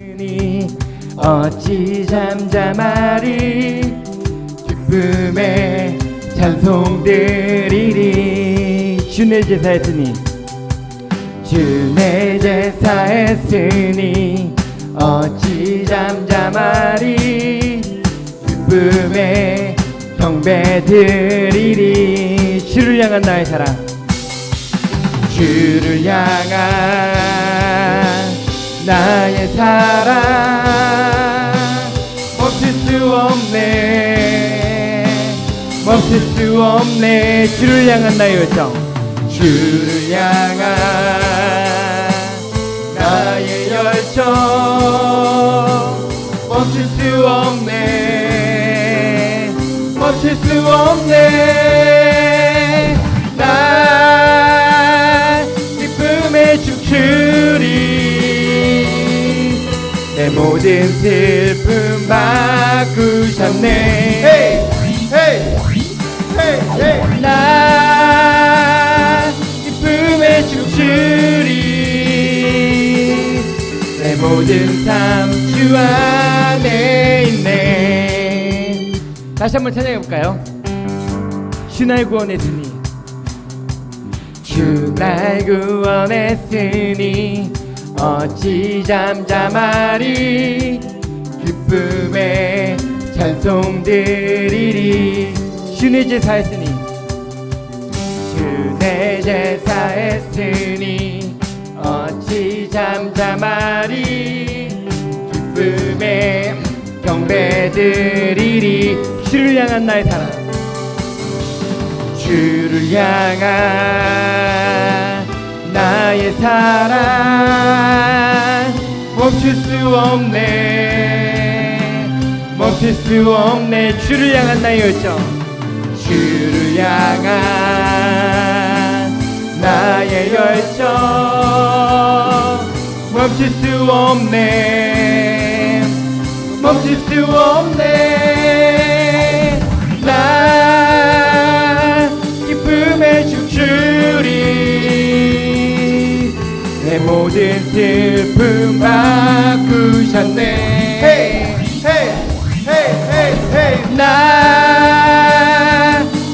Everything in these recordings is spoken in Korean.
하였으니 어찌 잠잠하리. 기쁨에 찬송 드리리. 주내 제사했으니 주내 제사했으니 어찌 잠잠하리. 기쁨에 경배 드리리. 주를 향한 나의 사랑, 주를 향한 나의 사랑 멈출 수 없네, 멈출 수 없네. 주를 향한 나의 열정, 주를 향한 나의 열정 멈출 수 없네, 멈출 수 없네. 나 기쁨에 춤추리. 내 모든 슬픔 바꾸셨네. hey, hey, hey, hey. 나 기쁨에 춤추리. 내 모든 삶 주 안에 있네. 다시 한번 찬양해볼까요? 주 날 구원했으니, 주 날 구원했으니 어찌 잠잠하리. 기쁨에 찬송 드리리. 주내 제사했으니, 주내 제사했으니 어찌 잠잠하리. 기쁨에 경배 드리리. 주를 향한 나의 사랑, 주를 향한 나의 사랑 멈출 수 없네, 멈출 수 없네. 주를 향한 나의 열정, 주를 향한 나의 열정 멈출 수 없네, 멈출 수 없네. 나 기쁨에 춤추리. 내 모든 슬픔 바꾸셨네. hey, hey, hey, hey, hey. 나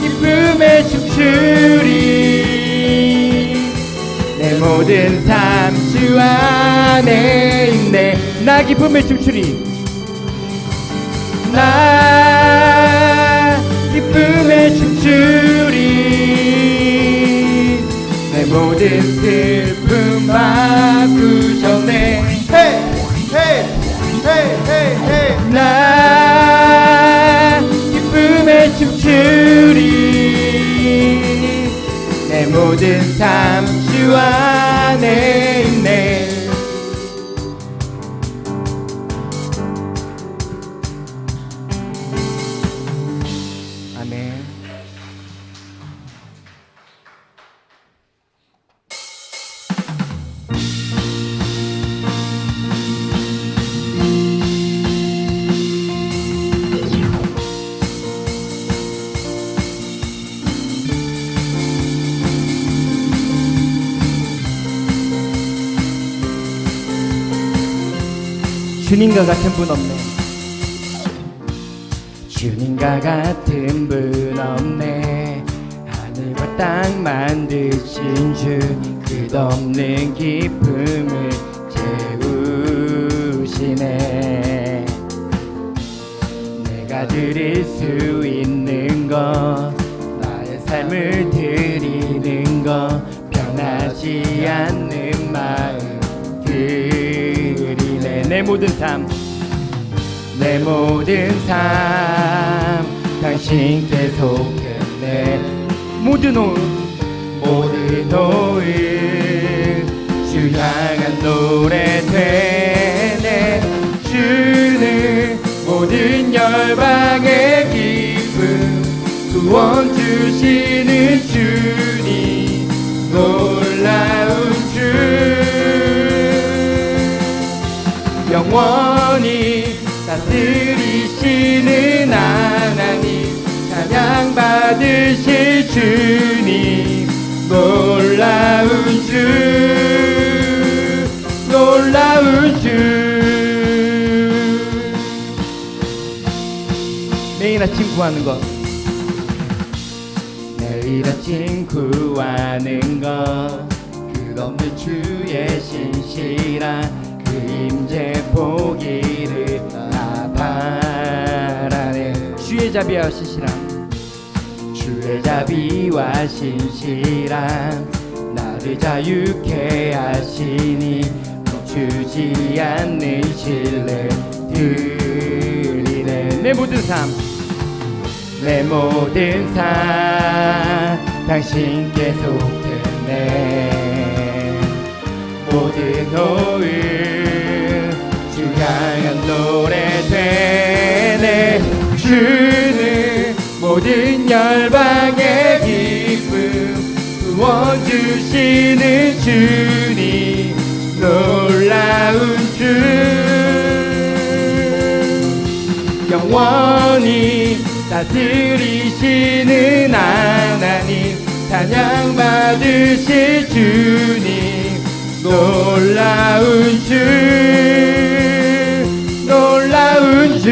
기쁨에 춤추리. 내 모든 삶 주 안에 있네. 나 기쁨에 춤추리. 나 기쁨에 춤추리. 내 모든 슬픔 바꾸셨네. hey, hey, hey, hey, hey. 나 기쁨에 춤추리. 내 모든 삶 주 안에 있네. 아멘. 주님과 같은 분 없네, 주님과 같은 분 없네. 하늘과 땅 만드신 주, 끝없는 기쁨을 채우시네. 내가 드릴 수 있는 것, 나의 삶을 드리는 것, 변하지 않는 마음 드리네. 내 모든 삶, 내 모든 삶 당신께 속했네. 모든 오은 주 향한 노래 되네. 주는 모든 열방의 기쁨 구원 주시는 주님, 놀라운 주, 영원히 다스리시는 하나님, 찬양 받으실 주님, 놀라운 주, 놀라운 주. 아침 구하는 것, 매일 아침 구하는 것, 끝없는 주의 신실한 그 임재 보기를 나 바라네. 주의 자비와 신실함, 주의 자비와 신실함, 나를 자유케 하시니 멈추지 않는 신뢰 드리네. 내 모든 삶, 내 모든 삶 당신께 속했네. 모든 호흡 주 향한 노래 되네. 주는 모든 열방의 기쁨 구원 주시는 주님, 놀라운 주, 영원히 다스리시는 하나님, 찬양 받으실 주님, 놀라운 주, 놀라운 주.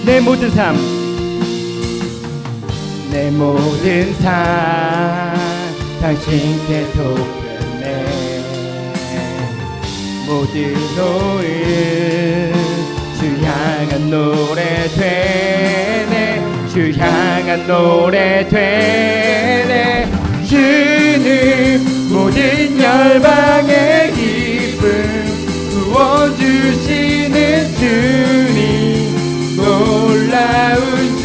내 모든 삶, 내 모든 삶 당신께 속했네. 모든 노을 주 향한 노래 되네. 주 향한 노래 되네. 주는 모든 열방의 기쁨 구원 주시는 주님, 놀라운 주,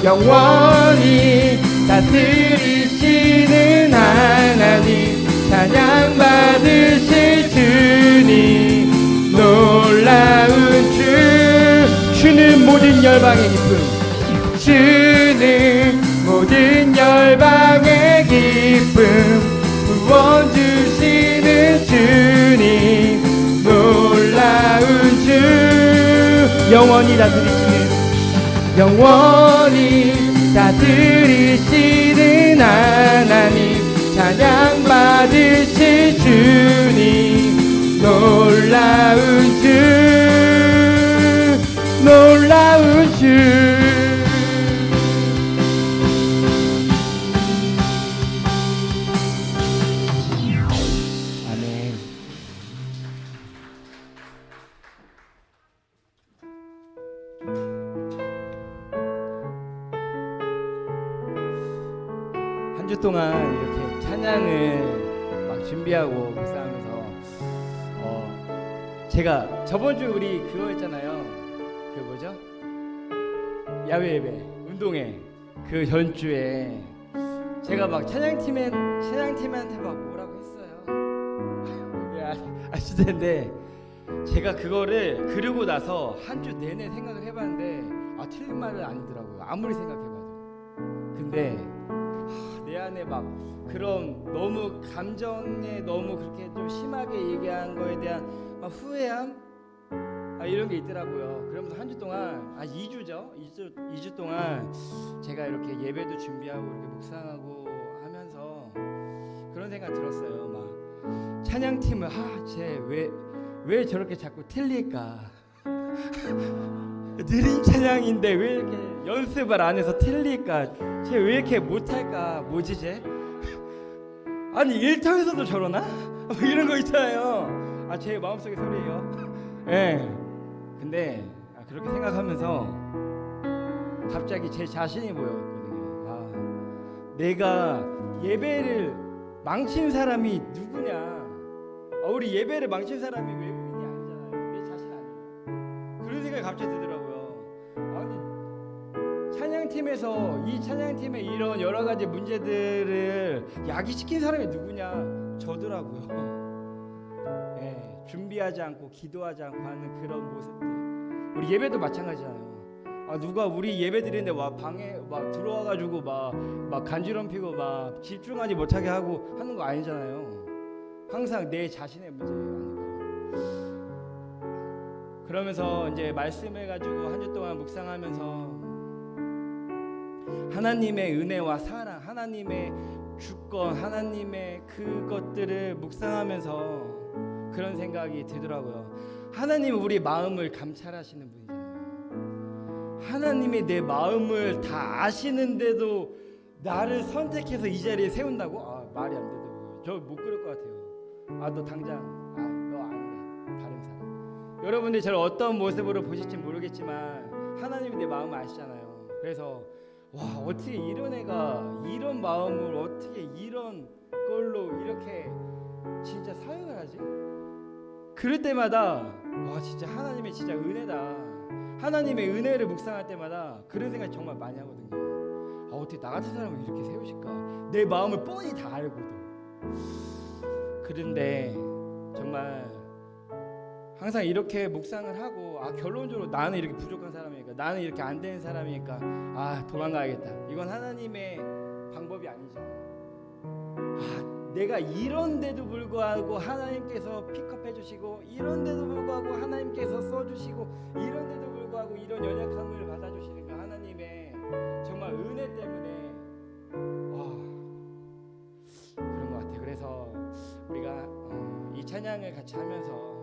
영원히 다스리시는 하나님, 찬양 받으실 주님, 놀라운 주. 주는 모든 열방의 기쁨, 주는 모든 열방의 기쁨 구원 주시는 주님, 놀라운 주, 영원히 다스리시는, 영원히 다스리시는 하나님, 찬양 받으실 주님, 놀라운 주, 놀라운 주. 아멘. 한 주 동안 이렇게 찬양을 막 준비하고 묵상하면서 제가 저번 주 우리 그거 했잖아요. 그 뭐죠? 야외 예배, 운동회 그 전주에 제가 막 찬양팀한테 막 뭐라고 했어요. 왜 아실 텐데 제가 그거를 그러고 나서 한 주 내내 생각을 해봤는데 틀린 말은 아니더라고요. 아무리 생각해봐도. 근데 내 안에 막 그런 너무 감정에 너무 그렇게 좀 심하게 얘기한 거에 대한 막 후회함 이런 게 있더라고요. 그러면서 한 주 동안 2주 동안 제가 이렇게 예배도 준비하고 이렇게 묵상하고 하면서 그런 생각 들었어요. 막 찬양팀을 쟤 왜 저렇게 자꾸 틀릴까? 느린 찬양인데 왜 이렇게 연습을 안 해서 틀릴까? 쟤 왜 이렇게 못할까? 뭐지 쟤? 아니 일터에서도 저러나? 이런 거 있잖아요. 제 마음속의 소리예요. 예. 근데 그렇게 생각하면서 갑자기 제 자신이 보였거든요. 내가 예배를 망친 사람이 누구냐? 우리 예배를 망친 사람이 외국인이 아니잖아요. 내 자신 아니에요. 그런 생각이 갑자기 들더라고요. 아니 이 찬양팀의 이런 여러 가지 문제들을 야기시킨 사람이 누구냐? 저더라고요. 네, 준비하지 않고 기도하지 않고 하는 그런 모습들. 우리 예배도 마찬가지잖아요. 누가 우리 예배 드리는데 방에 들어와가지고 막 간지럼피고 막 집중하지 못하게 하고 하는 거 아니잖아요. 항상 내 자신의 문제예요. 그러면서 이제 말씀해가지고 한 주 동안 묵상하면서 하나님의 은혜와 사랑, 하나님의 주권, 하나님의 그것들을 묵상하면서 그런 생각이 들더라고요. 하나님은 우리 마음을 감찰하시는 분이잖아요. 하나님이 내 마음을 다 아시는데도 나를 선택해서 이 자리에 세운다고? 말이 안 되더라고요. 저 못 그럴 것 같아요. 너 당장 너 아니야, 다른 사람. 여러분들이 저를 어떤 모습으로 보실지 모르겠지만 하나님이 내 마음을 아시잖아요. 그래서 와, 어떻게 이런 애가 이런 마음을 어떻게 이런 걸로 이렇게 진짜 사역을 하지? 그럴 때마다 와, 진짜 하나님의 진짜 은혜다. 하나님의 은혜를 묵상할 때마다 그런 생각 정말 많이 하거든요. 어떻게 나 같은 사람을 이렇게 세우실까? 내 마음을 뻔히 다 알고도. 그런데 정말 항상 이렇게 묵상을 하고 결론적으로 나는 이렇게 부족한 사람이니까, 나는 이렇게 안 되는 사람이니까 도망가야겠다. 이건 하나님의 방법이 아니죠. 내가 이런데도 불구하고 하나님께서 픽업해 주시고, 이런데도 불구하고 하나님께서 써주시고, 이런데도 불구하고 이런 연약함을 받아주시는 그 하나님의 정말 은혜 때문에 그런 것 같아요. 그래서 우리가 이 찬양을 같이 하면서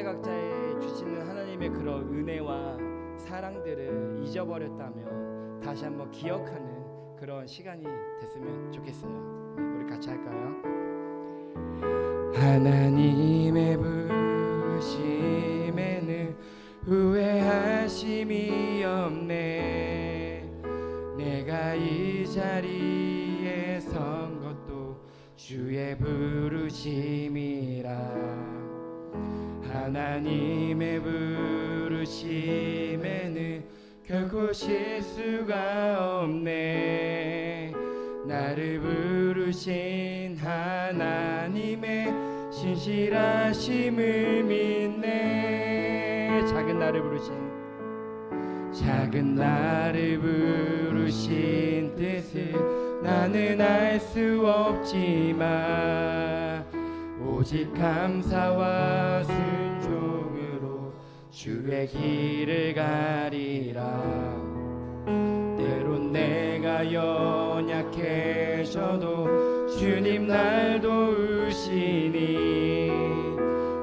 각자의 주시는 하나님의 그런 은혜와 사랑들을 잊어버렸다면 다시 한번 기억하는 그런 시간이 됐으면 좋겠어요. 우리 같이 할까요? 하나님의 부르심에는 후회하심이 없네. 내가 이 자리에 선 것도 주의 부르심이라. 하나님의 부르심에는 결코 실수가 없네. 나를 부르신 하나님의 신실하심을 믿네. 작은 나를 부르신 뜻을 나는 알 수 없지만 오직 감사와 순종으로 주의 길을 가리라. 때론 내가 연약해져도 주님 날 도우시니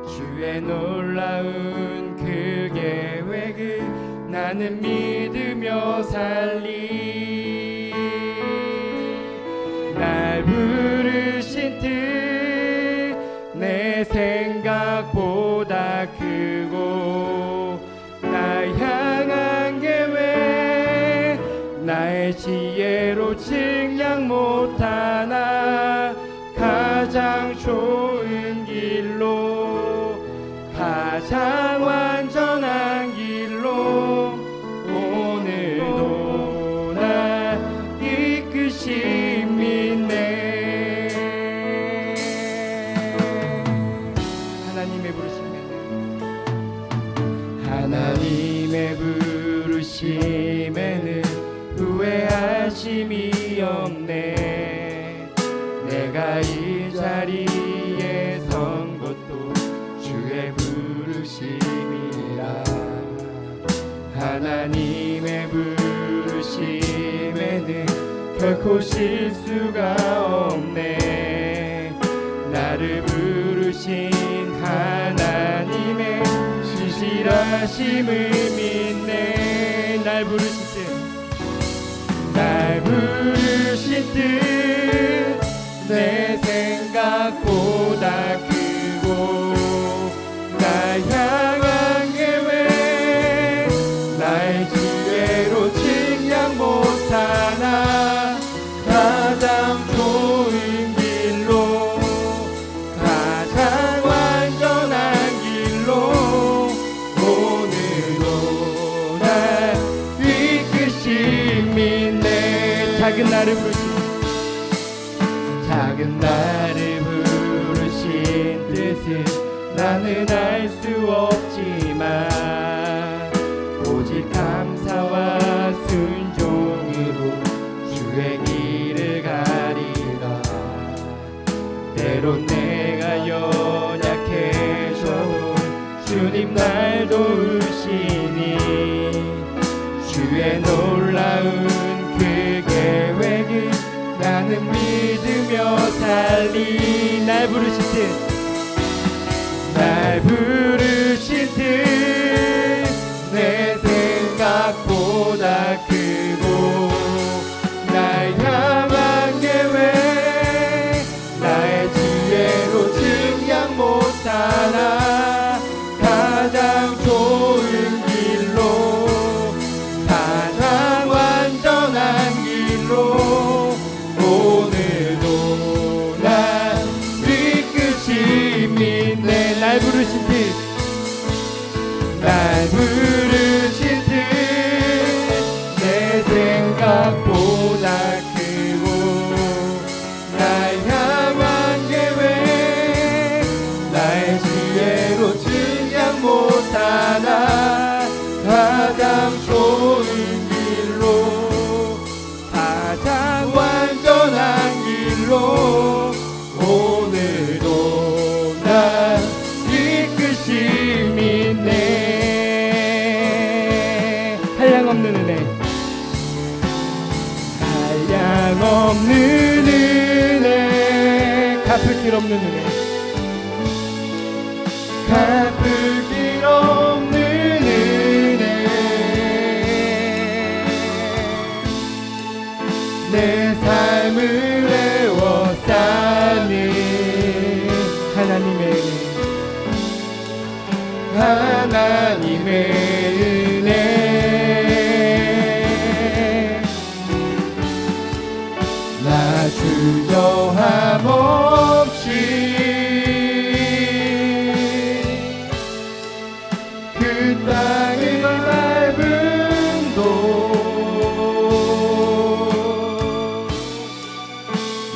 주의 놀라운 그 계획을 나는 믿으며 살리. 날 부르신 뜻 내 생각보다 크고, 날 향한 계획 나의 지혜로 측량 못하나 가장 좋은 길로, 가장 완전한 길로 오늘도 날 이끄심 믿네. 하나님의 부르심에는 후회하심이 없네. 내가 이 자리에 선 것도 주의 부르심이라. 하나님의 부르심에는 결코 실수가 없네. 나를 부르신 하나님의 신실하심을 믿네. 날 부르신 뜻 내 생각보다 크고, 날 향한 계획 나의 지혜로 측량 못하나 가장 좋은 길로, 가장 완전한 길로 오늘도 날 이끄심 믿네. 작은 나를 부르신 뜻을 나는 알 수 없지만 오직 감사와 순종으로 주의 길을 가리라. 때론 내가 연약해져도 주님 날 도우시니 주의 놀라운 그 계획을 나는 믿으며 살리. 날 부르신 뜻 날 부르신 뜻내 생각보다 크고 날 향한 계획 나의 지혜로 증량 못하나 가장 좋은 길로 가장 완전한 길로 오늘도 난 뒤끝이 믿네 날 부르신 뜻 날 부르신 뜻 내 생각보다 크고 날 향한 계획 나의 지혜로 증량 못하나 가장 좋은 길로 가장 완전한 길로 오늘도 난 뒤끝이 믿네 한량없는 은혜 한량없는 은혜 갚을 길 없는 은혜 갚을 길 없는 은혜 내 삶을 애워싸는 하나님의 은혜 하나님의 은혜 나 주저함 없이 그 땅을 밟은 곳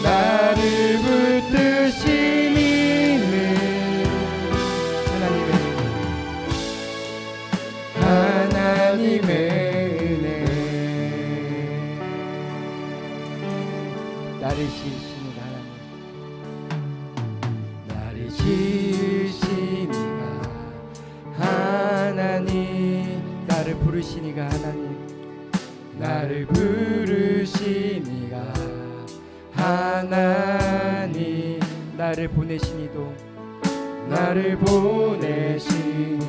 나를 붙드신 이는 하나님의 은혜 나를 지으시니가 하나님 나를 지으시니가 하나님 나를 부르시니가 하나님 나를 부르시니가 하나님 나를 보내시니도 나를 보내시니도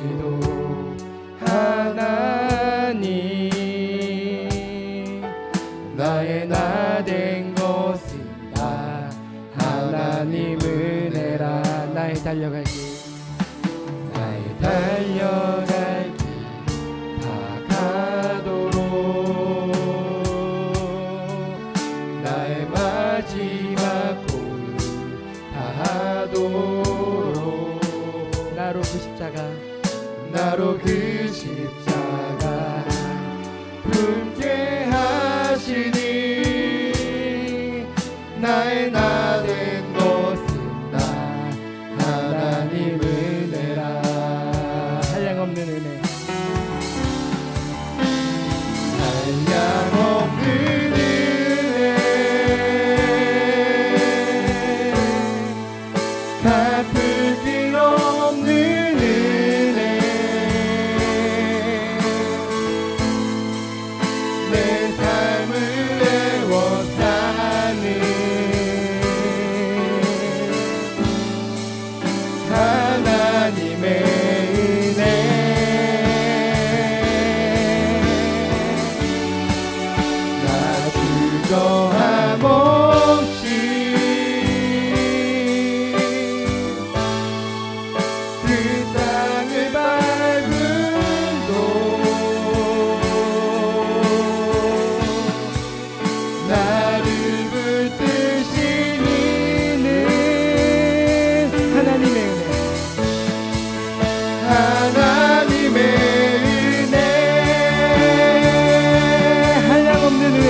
하나님 나의 나 된 것은 다 하나님 은혜라 나의 달려갈 길 나의 달려갈 길 다가도록 나의 마지막 고을 다하도록 나로 그 십자가 나로 그 십자가 품게 하시니 나의 나 된 것은 다 하나님 은혜라 한량없는 은혜 한량없는 은혜 갚을 길 없는 은혜 내 삶을 애워싸는 하나님의 은혜 나 주저함 없이 그 땅을 밟은 곳 나를 붙드시니는 하나님의 은혜 하나님의 은혜 한량없는 은혜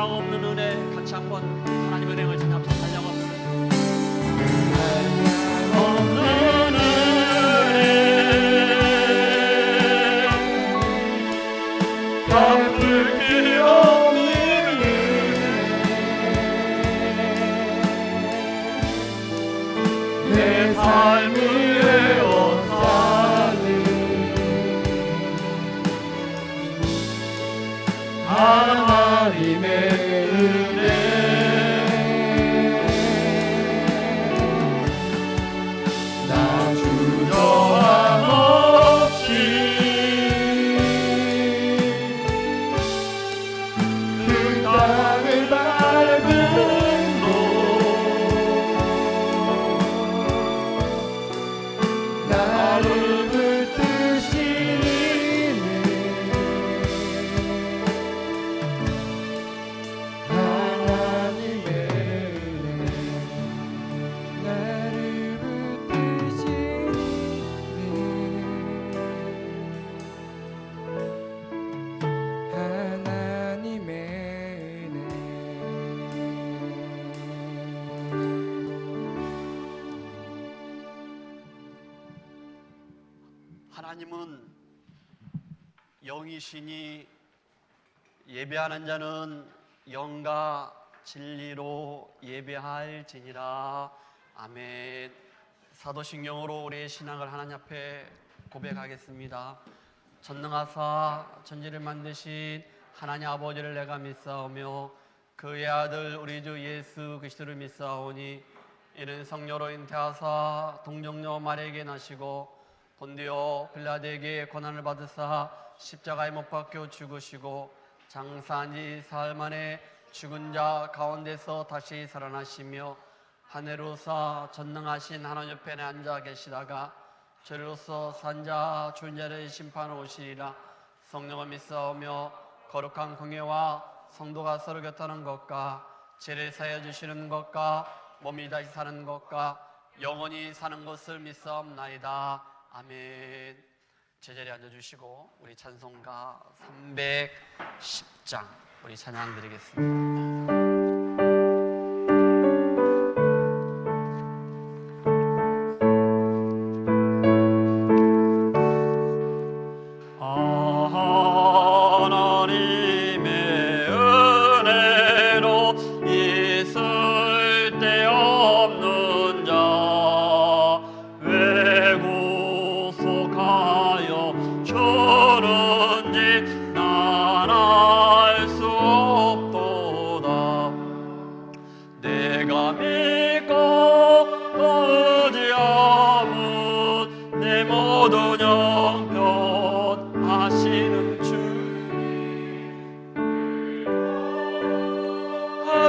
한량없는 은혜 같이 한번 하나님의 은혜를 찬양합시다. 한량없는 내 삶을 에워싸는 하나님의 은혜 나 주저함 없이 그 땅을 밟은 나를 붙드시는 하나님의 은혜 나를 붙드시는 하나님의 은혜 하나님은 영이시니 예배하는 자는 영과 진리로 예배할지니라. 아멘. 사도신경으로 우리의 신앙을 하나님 앞에 고백하겠습니다. 전능하사 천지를 만드신 하나님 아버지를 내가 믿사오며 그의 아들 우리 주 예수 그리스도를 믿사오니 이는 성령으로 잉태하사 동정녀 마리아에게 나시고 본디오 빌라도에게 고난을 받으사 십자가에 못 박혀 죽으시고 장사한 지 사흘 만에 죽은 자 가운데서 다시 살아나시며 하늘로서 전능하신 하나님 옆에 앉아 계시다가 저리로서 산자 죽은 자를 심판하러 오시리라. 성령을 믿사오며 거룩한 공예와 성도가 서로 곁하는 것과 죄를 사하여 주시는 것과 몸이 다시 사는 것과 영원히 사는 것을 믿사옵나이다. 아멘. 제자리에 앉아주시고 우리 찬송가 310장 우리 찬양 드리겠습니다.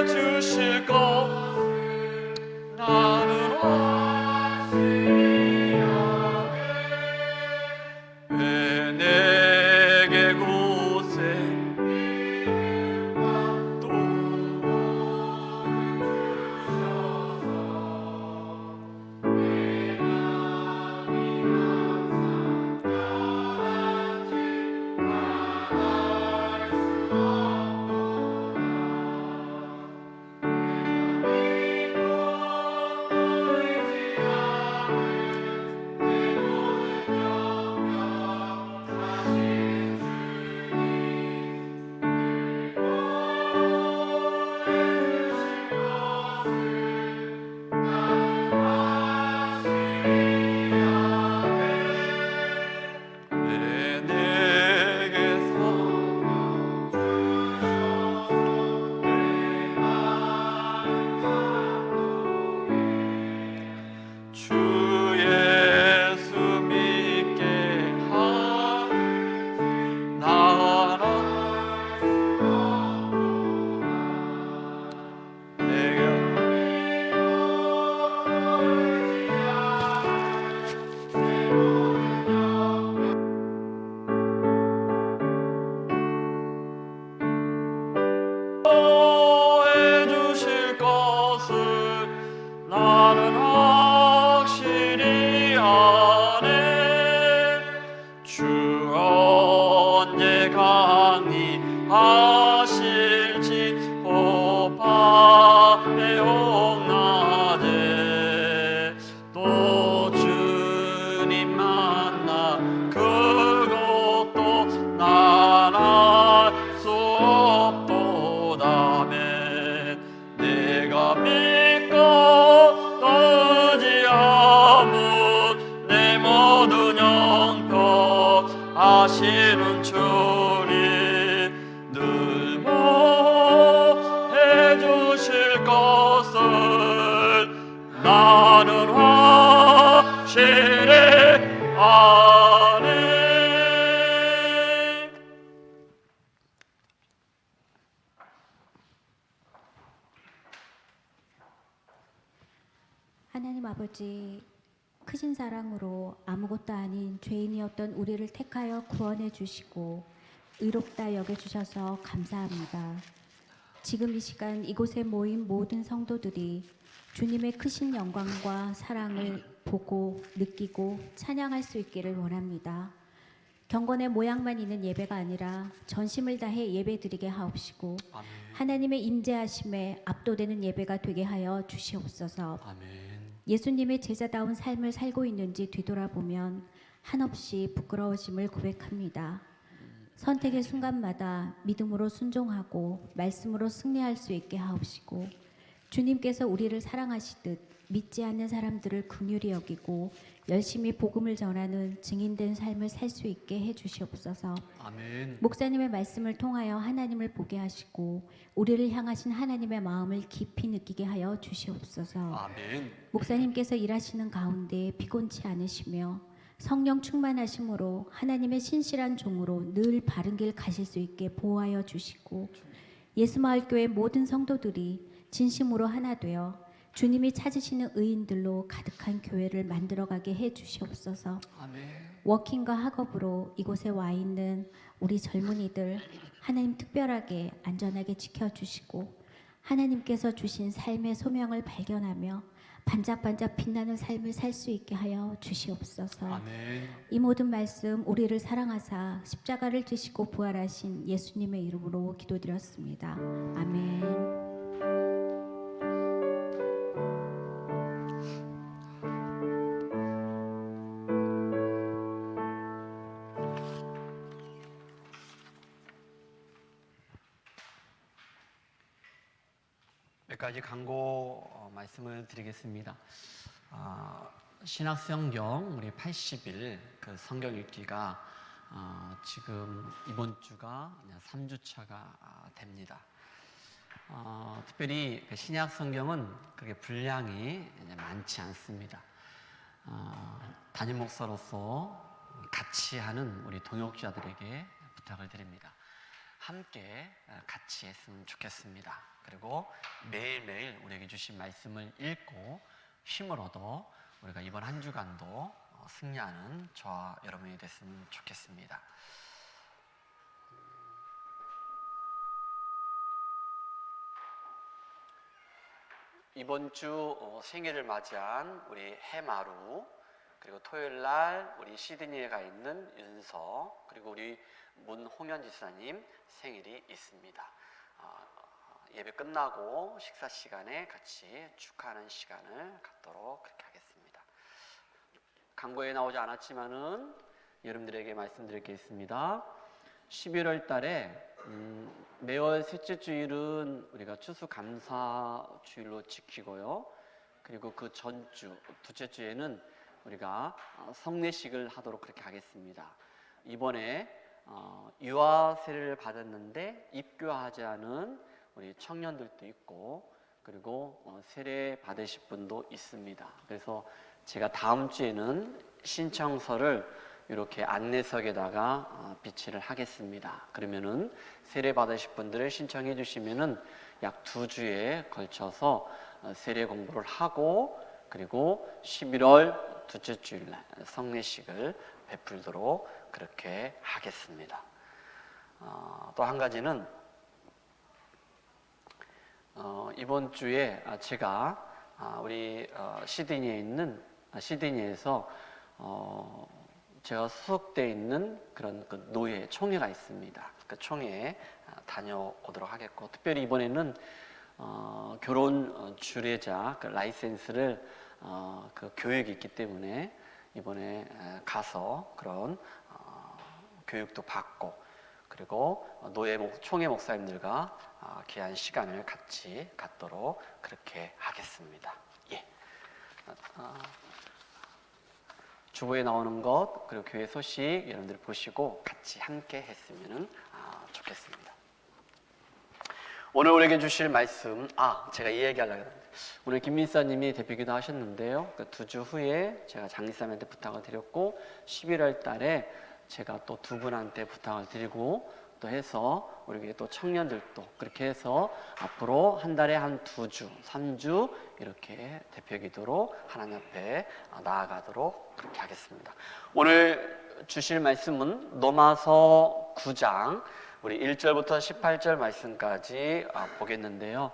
주실 것 나는 왜 내게 고생 또 해주실 것을 나는 확실히 아네. 주 언제 강림하실지 애용나되 또 주님 만나 그것도 난 알 수 없도다매 내가 믿고 의지하면 내 모든 형편 하시는 주님 늘 뭐 해주실 것을 나는 확실히 아네. 하나님 아버지, 크신 사랑으로 아무것도 아닌 죄인이었던 우리를 택하여 구원해 주시고 의롭다 여겨주셔서 감사합니다. 지금 이 시간 이곳에 모인 모든 성도들이 주님의 크신 영광과 사랑을 보고 느끼고 찬양할 수 있기를 원합니다. 경건의 모양만 있는 예배가 아니라 전심을 다해 예배드리게 하옵시고 아멘. 하나님의 임재하심에 압도되는 예배가 되게 하여 주시옵소서. 아멘. 예수님의 제자다운 삶을 살고 있는지 뒤돌아보면 한없이 부끄러워짐을 고백합니다. 선택의 순간마다 믿음으로 순종하고 말씀으로 승리할 수 있게 하옵시고 주님께서 우리를 사랑하시듯 믿지 않는 사람들을 긍휼히 여기고 열심히 복음을 전하는 증인된 삶을 살 수 있게 해주시옵소서. 아멘. 목사님의 말씀을 통하여 하나님을 보게 하시고 우리를 향하신 하나님의 마음을 깊이 느끼게 하여 주시옵소서. 아멘. 목사님께서 일하시는 가운데 피곤치 않으시며 성령 충만하심으로 하나님의 신실한 종으로 늘 바른 길 가실 수 있게 보호하여 주시고 예수마을교회 모든 성도들이 진심으로 하나 되어 주님이 찾으시는 의인들로 가득한 교회를 만들어가게 해 주시옵소서. 아멘. 워킹과 학업으로 이곳에 와 있는 우리 젊은이들 하나님 특별하게 안전하게 지켜주시고 하나님께서 주신 삶의 소명을 발견하며 반짝반짝 빛나는 삶을 살 수 있게 하여 주시옵소서. 아멘. 이 모든 말씀 우리를 사랑하사 십자가를 지시고 부활하신 예수님의 이름으로 기도드렸습니다. 아멘. 몇 가지 광고 말씀을 드리겠습니다. 신학성경 우리 80일 그 성경 읽기가 지금 이번 주가 3주차가 됩니다. 특별히 그 신약 성경은 그렇게 분량이 많지 않습니다. 담임 목사로서 같이 하는 우리 동역자들에게 부탁을 드립니다. 함께 같이 했으면 좋겠습니다. 그리고 매일매일 우리에게 주신 말씀을 읽고 힘을 얻어 우리가 이번 한 주간도 승리하는 저와 여러분이 됐으면 좋겠습니다. 이번 주 생일을 맞이한 우리 해마루, 그리고 토요일 날 우리 시드니에 가 있는 윤서, 그리고 우리 문홍현 지사님 생일이 있습니다. 예배 끝나고 식사 시간에 같이 축하하는 시간을 갖도록 그렇게 하겠습니다. 광고에 나오지 않았지만은 여러분들에게 말씀드릴 게 있습니다. 11월 달에 매월 셋째 주일은 우리가 추수감사 주일로 지키고요. 그리고 그 전주, 둘째 주에는 우리가 성례식을 하도록 그렇게 하겠습니다. 이번에 유아 세례를 받았는데 입교하지 않은 우리 청년들도 있고, 그리고 세례 받으실 분도 있습니다. 그래서 제가 다음 주에는 신청서를 이렇게 안내석에다가 비치를 하겠습니다. 그러면은 세례 받으실 분들을 신청해 주시면은 약 2주에 걸쳐서 세례 공부를 하고, 그리고 11월 둘째 주일날 성례식을 베풀도록 그렇게 하겠습니다. 또 한 가지는 이번 주에 제가 우리 시드니에서 제가 소속되어 있는 그런 그 노예 총회가 있습니다. 그 총회에 다녀오도록 하겠고, 특별히 이번에는 결혼 주례자 그 라이센스를 그 교육이 있기 때문에 이번에 가서 그런 교육도 받고, 그리고 총회 목사님들과 귀한 시간을 같이 갖도록 그렇게 하겠습니다. 예. 주보에 나오는 것, 그리고 교회 소식 여러분들 보시고 같이 함께 했으면 좋겠습니다. 오늘 우리에게 주실 말씀, 제가 이 얘기하려고 했는데, 오늘 김민사님이 대표기도 하셨는데요. 그 2주 후에 제가 장리사님한테 부탁을 드렸고, 11월 달에 제가 또 2분한테 부탁을 드리고 또 해서 우리 교회 또 청년들도 그렇게 해서 앞으로 한 달에 한 2주, 3주 이렇게 대표기도로 하나님 앞에 나아가도록 그렇게 하겠습니다. 오늘 주실 말씀은 로마서 9장 우리 1절부터 18절 말씀까지 보겠는데요.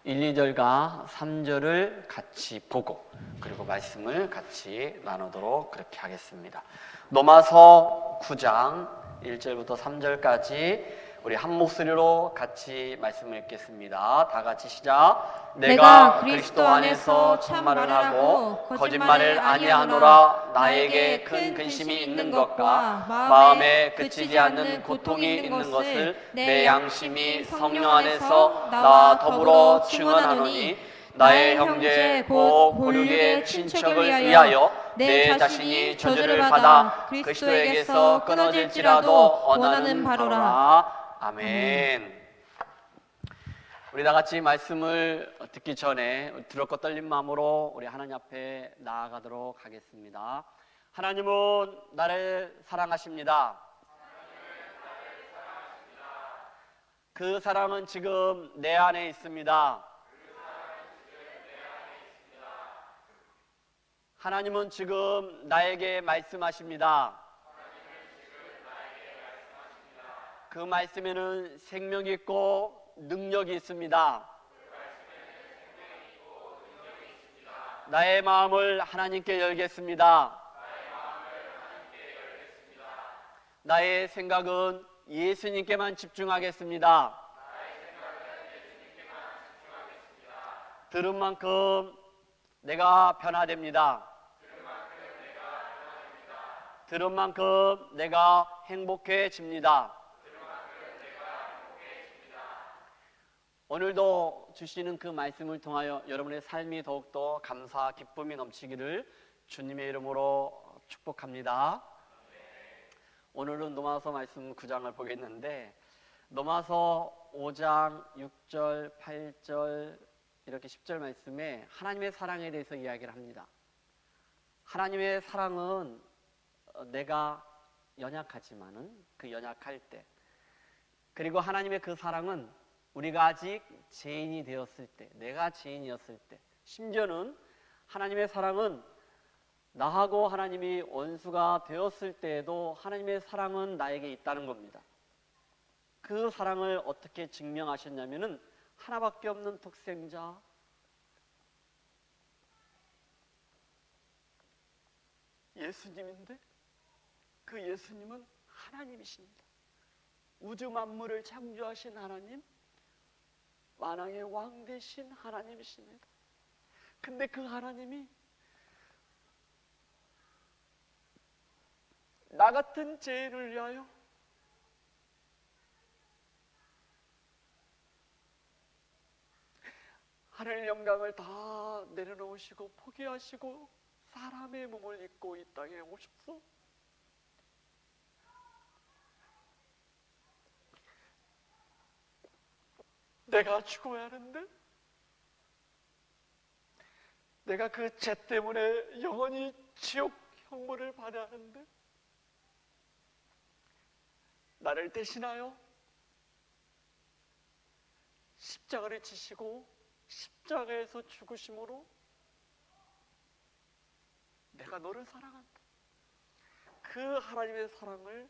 1, 2절과 3절을 같이 보고 그리고 말씀을 같이 나누도록 그렇게 하겠습니다. 로마서 9장 1절부터 3절까지 우리 한 목소리로 같이 말씀을 읽겠습니다. 다 같이 시작. 내가 그리스도 안에서 참말을 하고 거짓말을 아니하노라. 나에게 큰 근심이 있는 것과 마음에 그치지 않는 고통이 있는 것을 내 양심이 성령 안에서 나와 더불어 증언하노니, 나의 형제 곧 고르게 친척을 위하여 내 자신이 저주를 받아 그리스도에게서 끊어질지라도 원하는 바로라. 아멘. 우리 다 같이 말씀을 듣기 전에 두렵고 떨린 마음으로 우리 하나님 앞에 나아가도록 하겠습니다. 하나님은 나를 사랑하십니다. 그 사랑은 지금 내 안에 있습니다. 하나님은 지금 나에게 말씀하십니다. 그 말씀에는 생명이 있고 능력이 있습니다. 나의 마음을 하나님께 열겠습니다. 나의 생각은 예수님께만 집중하겠습니다. 들은 만큼 내가 변화됩니다. 들은 만큼 내가 행복해집니다. 오늘도 주시는 그 말씀을 통하여 여러분의 삶이 더욱더 감사, 기쁨이 넘치기를 주님의 이름으로 축복합니다. 오늘은 로마서 말씀 9장을 보겠는데, 로마서 5장 6절, 8절 이렇게 10절 말씀에 하나님의 사랑에 대해서 이야기를 합니다. 하나님의 사랑은 내가 연약하지만은 그 연약할 때, 그리고 하나님의 그 사랑은 우리가 아직 죄인이 되었을 때, 내가 죄인이었을 때, 심지어는 하나님의 사랑은 나하고 하나님이 원수가 되었을 때에도 하나님의 사랑은 나에게 있다는 겁니다. 그 사랑을 어떻게 증명하셨냐면은 하나밖에 없는 독생자, 예수님인데 그 예수님은 하나님이십니다. 우주 만물을 창조하신 하나님, 만왕의 왕 되신 하나님이십니다. 근데 그 하나님이 나 같은 죄인을 위하여 하늘 영광을 다 내려놓으시고 포기하시고 사람의 몸을 입고 이 땅에 오셔서 내가 죽어야 하는데, 내가 그 죄 때문에 영원히 지옥 형벌을 받아야 하는데, 나를 대신하여 십자가를 지시고 십자가에서 죽으심으로 내가 너를 사랑한다. 그 하나님의 사랑을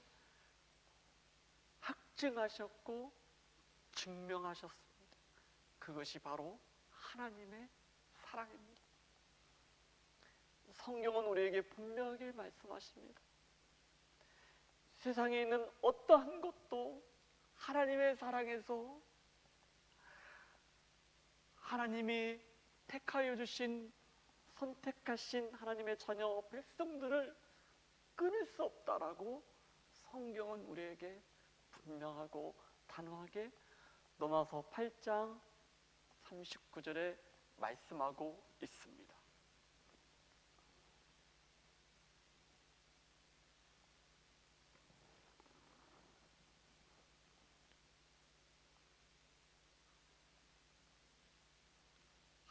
확증하셨고 증명하셨습니다. 그것이 바로 하나님의 사랑입니다. 성경은 우리에게 분명하게 말씀하십니다. 세상에 있는 어떠한 것도 하나님의 사랑에서 하나님이 택하여 주신 선택하신 하나님의 자녀 백성들을 끊을 수 없다라고 성경은 우리에게 분명하고 단호하게 로마서 8장 39절에 말씀하고 있습니다.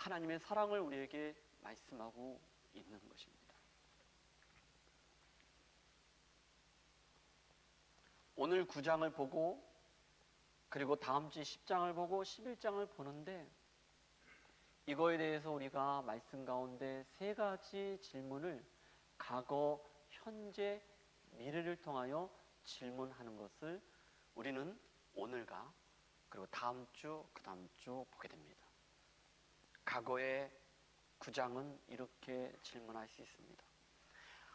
하나님의 사랑을 우리에게 말씀하고 있는 것입니다. 오늘 9장을 보고 그리고 다음 주 10장을 보고 11장을 보는데 이거에 대해서 우리가 말씀 가운데 세 가지 질문을 과거, 현재, 미래를 통하여 질문하는 것을 우리는 오늘과 그리고 다음 주, 그 다음 주 보게 됩니다. 과거의 9장은 이렇게 질문할 수 있습니다.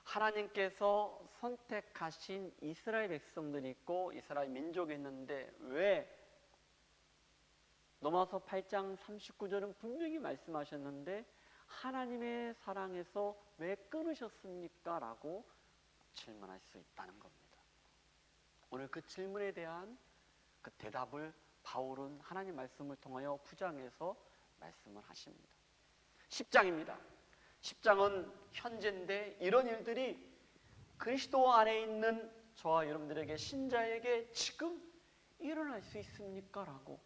하나님께서 선택하신 이스라엘 백성들이 있고 이스라엘 민족이 있는데 왜 로마서 8장 39절은 분명히 말씀하셨는데 하나님의 사랑에서 왜 끊으셨습니까? 라고 질문할 수 있다는 겁니다. 오늘 그 질문에 대한 그 대답을 바울은 하나님 말씀을 통하여 9장에서 말씀을 하십니다. 10장입니다. 10장은 현재인데 이런 일들이 그리스도 안에 있는 저와 여러분들에게 신자에게 지금 일어날 수 있습니까? 라고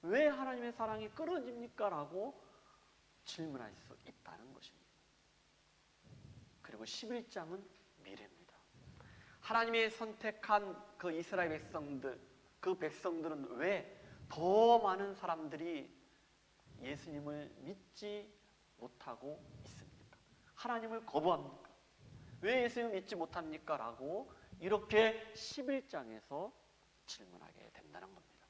왜 하나님의 사랑이 끊어집니까? 라고 질문할 수 있다는 것입니다. 그리고 11장은 미래입니다. 하나님이 선택한 그 이스라엘 백성들, 그 백성들은 왜 더 많은 사람들이 예수님을 믿지 못하고 있습니까? 하나님을 거부합니까? 왜 예수님을 믿지 못합니까? 라고 이렇게 11장에서 질문하게 된다는 겁니다.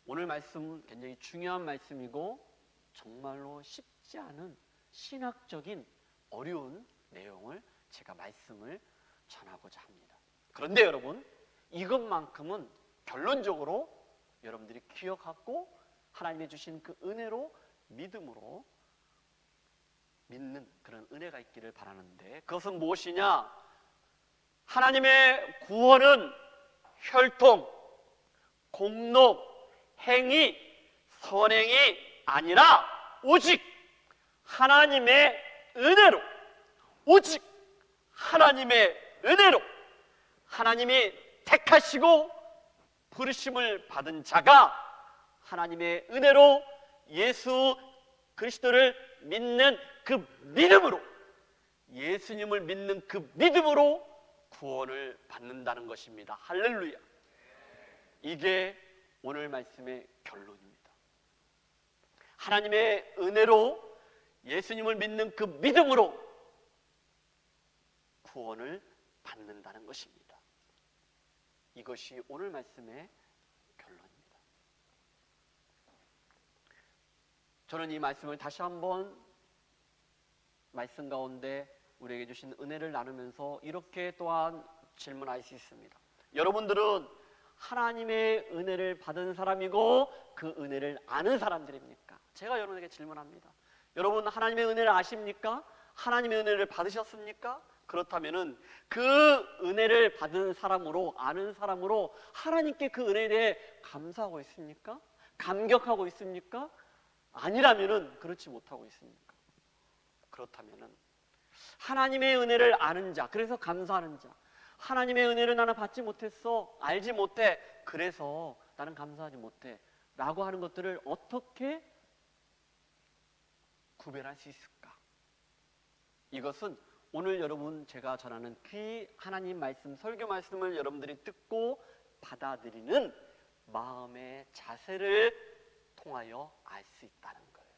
오늘 말씀은 굉장히 중요한 말씀이고 정말로 쉽지 않은 신학적인 어려운 내용을 제가 말씀을 전하고자 합니다. 그런데 여러분, 이것만큼은 결론적으로 여러분들이 기억하고 하나님이 주신 그 은혜로 믿음으로 믿는 그런 은혜가 있기를 바라는데 그것은 무엇이냐? 하나님의 구원은 혈통, 공로, 행위, 선행이 아니라 오직 하나님의 은혜로, 오직 하나님의 은혜로 하나님이 택하시고 부르심을 받은 자가 하나님의 은혜로 예수 그리스도를 믿는 그 믿음으로, 예수님을 믿는 그 믿음으로 구원을 받는다는 것입니다. 할렐루야. 이게 오늘 말씀의 결론입니다. 하나님의 은혜로 예수님을 믿는 그 믿음으로 구원을 받는다는 것입니다. 이것이 오늘 말씀의 결론입니다. 저는 이 말씀을 다시 한번 말씀 가운데 우리에게 주신 은혜를 나누면서 이렇게 또한 질문할 수 있습니다. 여러분들은 하나님의 은혜를 받은 사람이고 그 은혜를 아는 사람들입니까? 제가 여러분에게 질문합니다. 여러분 하나님의 은혜를 아십니까? 하나님의 은혜를 받으셨습니까? 그렇다면은 그 은혜를 받은 사람으로, 아는 사람으로 하나님께 그 은혜에 대해 감사하고 있습니까? 감격하고 있습니까? 아니라면은 그렇지 못하고 있습니까? 그렇다면은 하나님의 은혜를 아는 자, 그래서 감사하는 자, 하나님의 은혜를 나는 받지 못했어, 알지 못해, 그래서 나는 감사하지 못해 라고 하는 것들을 어떻게 구별할 수 있을까? 이것은 오늘 여러분 제가 전하는 그 하나님 말씀, 설교 말씀을 여러분들이 듣고 받아들이는 마음의 자세를 통하여 알 수 있다는 거예요.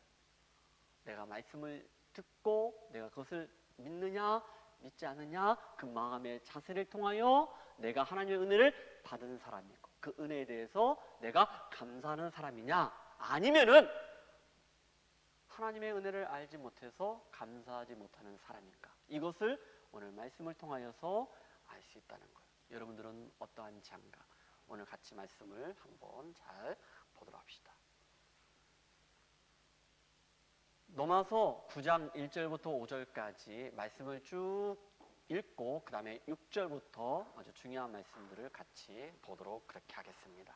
내가 말씀을 듣고 내가 그것을 믿느냐 믿지 않느냐, 그 마음의 자세를 통하여 내가 하나님의 은혜를 받은 사람이고 그 은혜에 대해서 내가 감사하는 사람이냐, 아니면은 하나님의 은혜를 알지 못해서 감사하지 못하는 사람인가, 이것을 오늘 말씀을 통하여서 알 수 있다는 거예요. 여러분들은 어떠한 자인가? 오늘 같이 말씀을 한번 잘 보도록 합시다. 로마서 9장 1절부터 5절까지 말씀을 쭉 읽고 그 다음에 6절부터 아주 중요한 말씀들을 같이 보도록 그렇게 하겠습니다.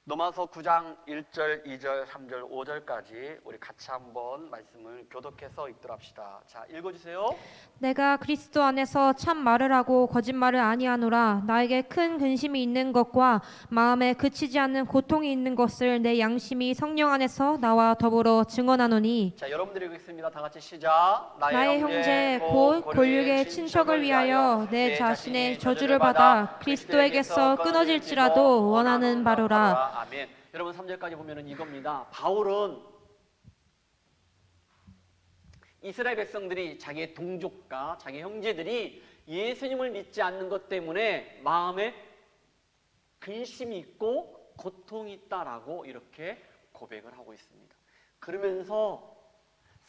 로마서 9장 1절, 2절, 3절, 5절까지 우리 같이 한번 말씀을 교독해서 읽도록 합시다. 자, 읽어주세요. 내가 그리스도 안에서 참 말을 하고 거짓말을 아니하노라. 나에게 큰 근심이 있는 것과 마음에 그치지 않는 고통이 있는 것을 내 양심이 성령 안에서 나와 더불어 증언하노니. 자, 여러분들이 읽겠습니다. 다 같이 시작. 나의 형제 곧 골육의 친척을 위하여 내 자신의 저주를 받아 그리스도에게서 끊어질지라도 원하는 바로라. 아멘. 여러분 3절까지 보면은 이겁니다. 바울은 이스라엘 백성들이 자기의 동족과 자기 형제들이 예수님을 믿지 않는 것 때문에 마음에 근심이 있고 고통이 있다라고 이렇게 고백을 하고 있습니다. 그러면서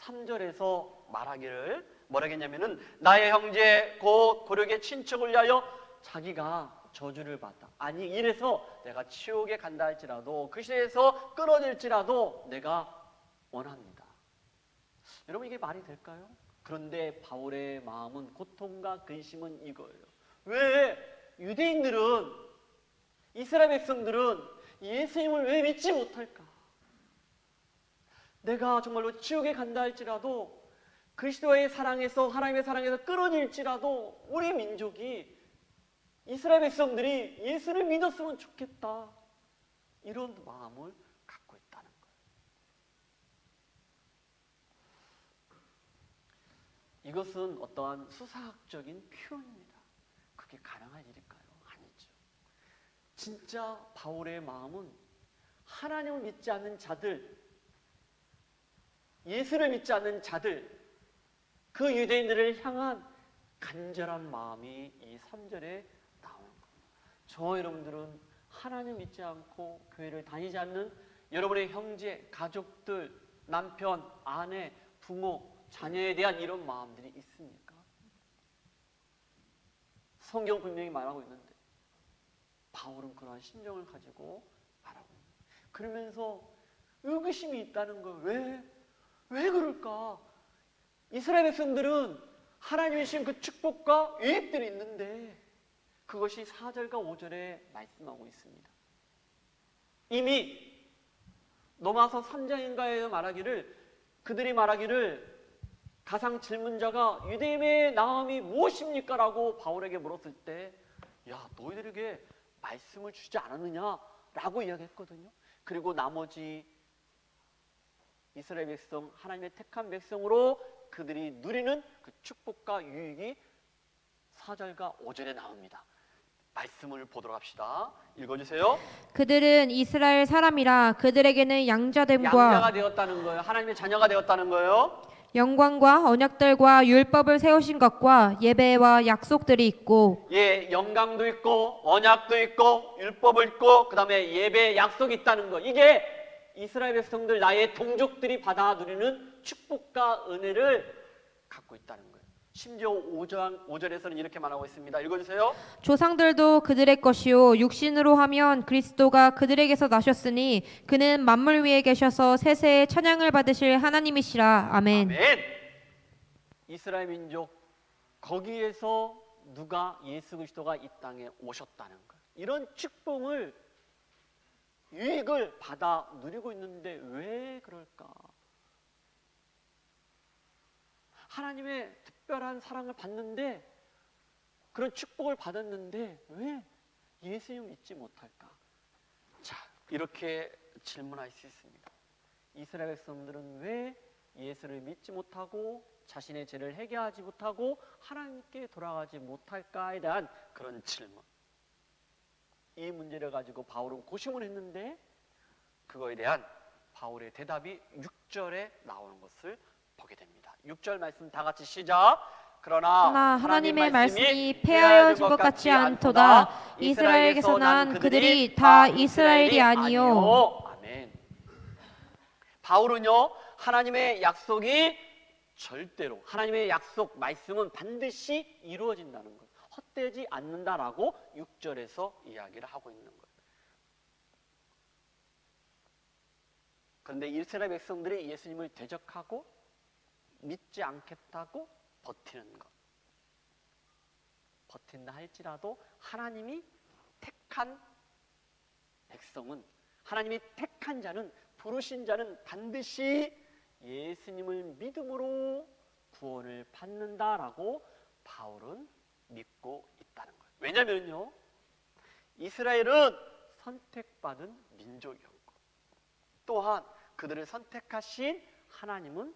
3절에서 말하기를 뭐라고 했냐면은 나의 형제 곧 고력의 친척을 위하여 자기가 저주를 받아. 아니 이래서 내가 지옥에 간다 할지라도 그 시대에서 끊어질지라도 내가 원합니다. 여러분 이게 말이 될까요? 그런데 바울의 마음은 고통과 근심은 이거예요. 왜 유대인들은 이스라엘 백성들은 예수님을 왜 믿지 못할까? 내가 정말로 지옥에 간다 할지라도 그리스도의 사랑에서 하나님의 사랑에서 끊어질지라도 우리 민족이 이스라엘 백성들이 예수를 믿었으면 좋겠다. 이런 마음을 갖고 있다는 거예요. 이것은 어떠한 수사학적인 표현입니다. 그게 가능한 일일까요? 아니죠. 진짜 바울의 마음은 하나님을 믿지 않는 자들, 예수를 믿지 않는 자들, 그 유대인들을 향한 간절한 마음이 이 3절에 저 여러분들은 하나님 믿지 않고 교회를 다니지 않는 여러분의 형제, 가족들, 남편, 아내, 부모, 자녀에 대한 이런 마음들이 있습니까? 성경 분명히 말하고 있는데 바울은 그러한 심정을 가지고 말하고 있는 거예요. 그러면서 의구심이 있다는 거예요. 왜 그럴까? 이스라엘 백성들은 하나님이 주신 그 축복과 유익들이 있는데 그것이 4절과 5절에 말씀하고 있습니다. 이미 로마서 3장인가에 그들이 말하기를 가상 질문자가 유대인의 나음이 무엇입니까? 라고 바울에게 물었을 때 야, 너희들에게 말씀을 주지 않았느냐? 라고 이야기했거든요. 그리고 나머지 이스라엘 백성, 하나님의 택한 백성으로 그들이 누리는 그 축복과 유익이 4절과 5절에 나옵니다. 말씀을 보도록 합시다. 읽어주세요. 그들은 이스라엘 사람이라 그들에게는 양자됨과 양자가 되었다는 거예요. 하나님의 자녀가 되었다는 거예요. 영광과 언약들과 율법을 세우신 것과 예배와 약속들이 있고. 예, 영광도 있고 언약도 있고 율법을 있고 그 다음에 예배 약속이 있다는 거. 이게 이스라엘 백성들 나의 동족들이 받아 누리는 축복과 은혜를 갖고 있다는 거예요. 심지어 5절에서는 이렇게 말하고 있습니다. 읽어주세요. 조상들도 그들의 것이요 육신으로 하면 그리스도가 그들에게서 나셨으니 그는 만물 위에 계셔서 세세의 찬양을 받으실 하나님이시라. 아멘. 아멘. 이스라엘 민족 거기에서 누가 예수 그리스도가 이 땅에 오셨다는 거예요. 이런 축복을 유익을 받아 누리고 있는데 왜 그럴까? 하나님의 특별한 사랑을 받는데 그런 축복을 받았는데 왜 예수님을 믿지 못할까? 자, 이렇게 질문할 수 있습니다. 이스라엘 백성들은 왜 예수를 믿지 못하고 자신의 죄를 해결하지 못하고 하나님께 돌아가지 못할까에 대한 그런 질문. 이 문제를 가지고 바울은 고심을 했는데 그거에 대한 바울의 대답이 6절에 나오는 것을 보게 됩니다. 6절 말씀 다 같이 시작. 그러나 하나님의 말씀이 폐하여 줄 것 같지 않도다. 이스라엘에게서 난 그들이 다 이스라엘이 아니요. 아멘. 바울은요 하나님의 약속이 절대로 하나님의 약속 말씀은 반드시 이루어진다는 것, 헛되지 않는다라고 6절에서 이야기를 하고 있는 거예요. 그런데 이스라엘 백성들이 예수님을 대적하고 믿지 않겠다고 버티는 것. 버틴다 할지라도 하나님이 택한 백성은, 하나님이 택한 자는, 부르신 자는 반드시 예수님을 믿음으로 구원을 받는다라고 바울은 믿고 있다는 거예요. 왜냐면요, 이스라엘은 선택받은 민족이었고, 또한 그들을 선택하신 하나님은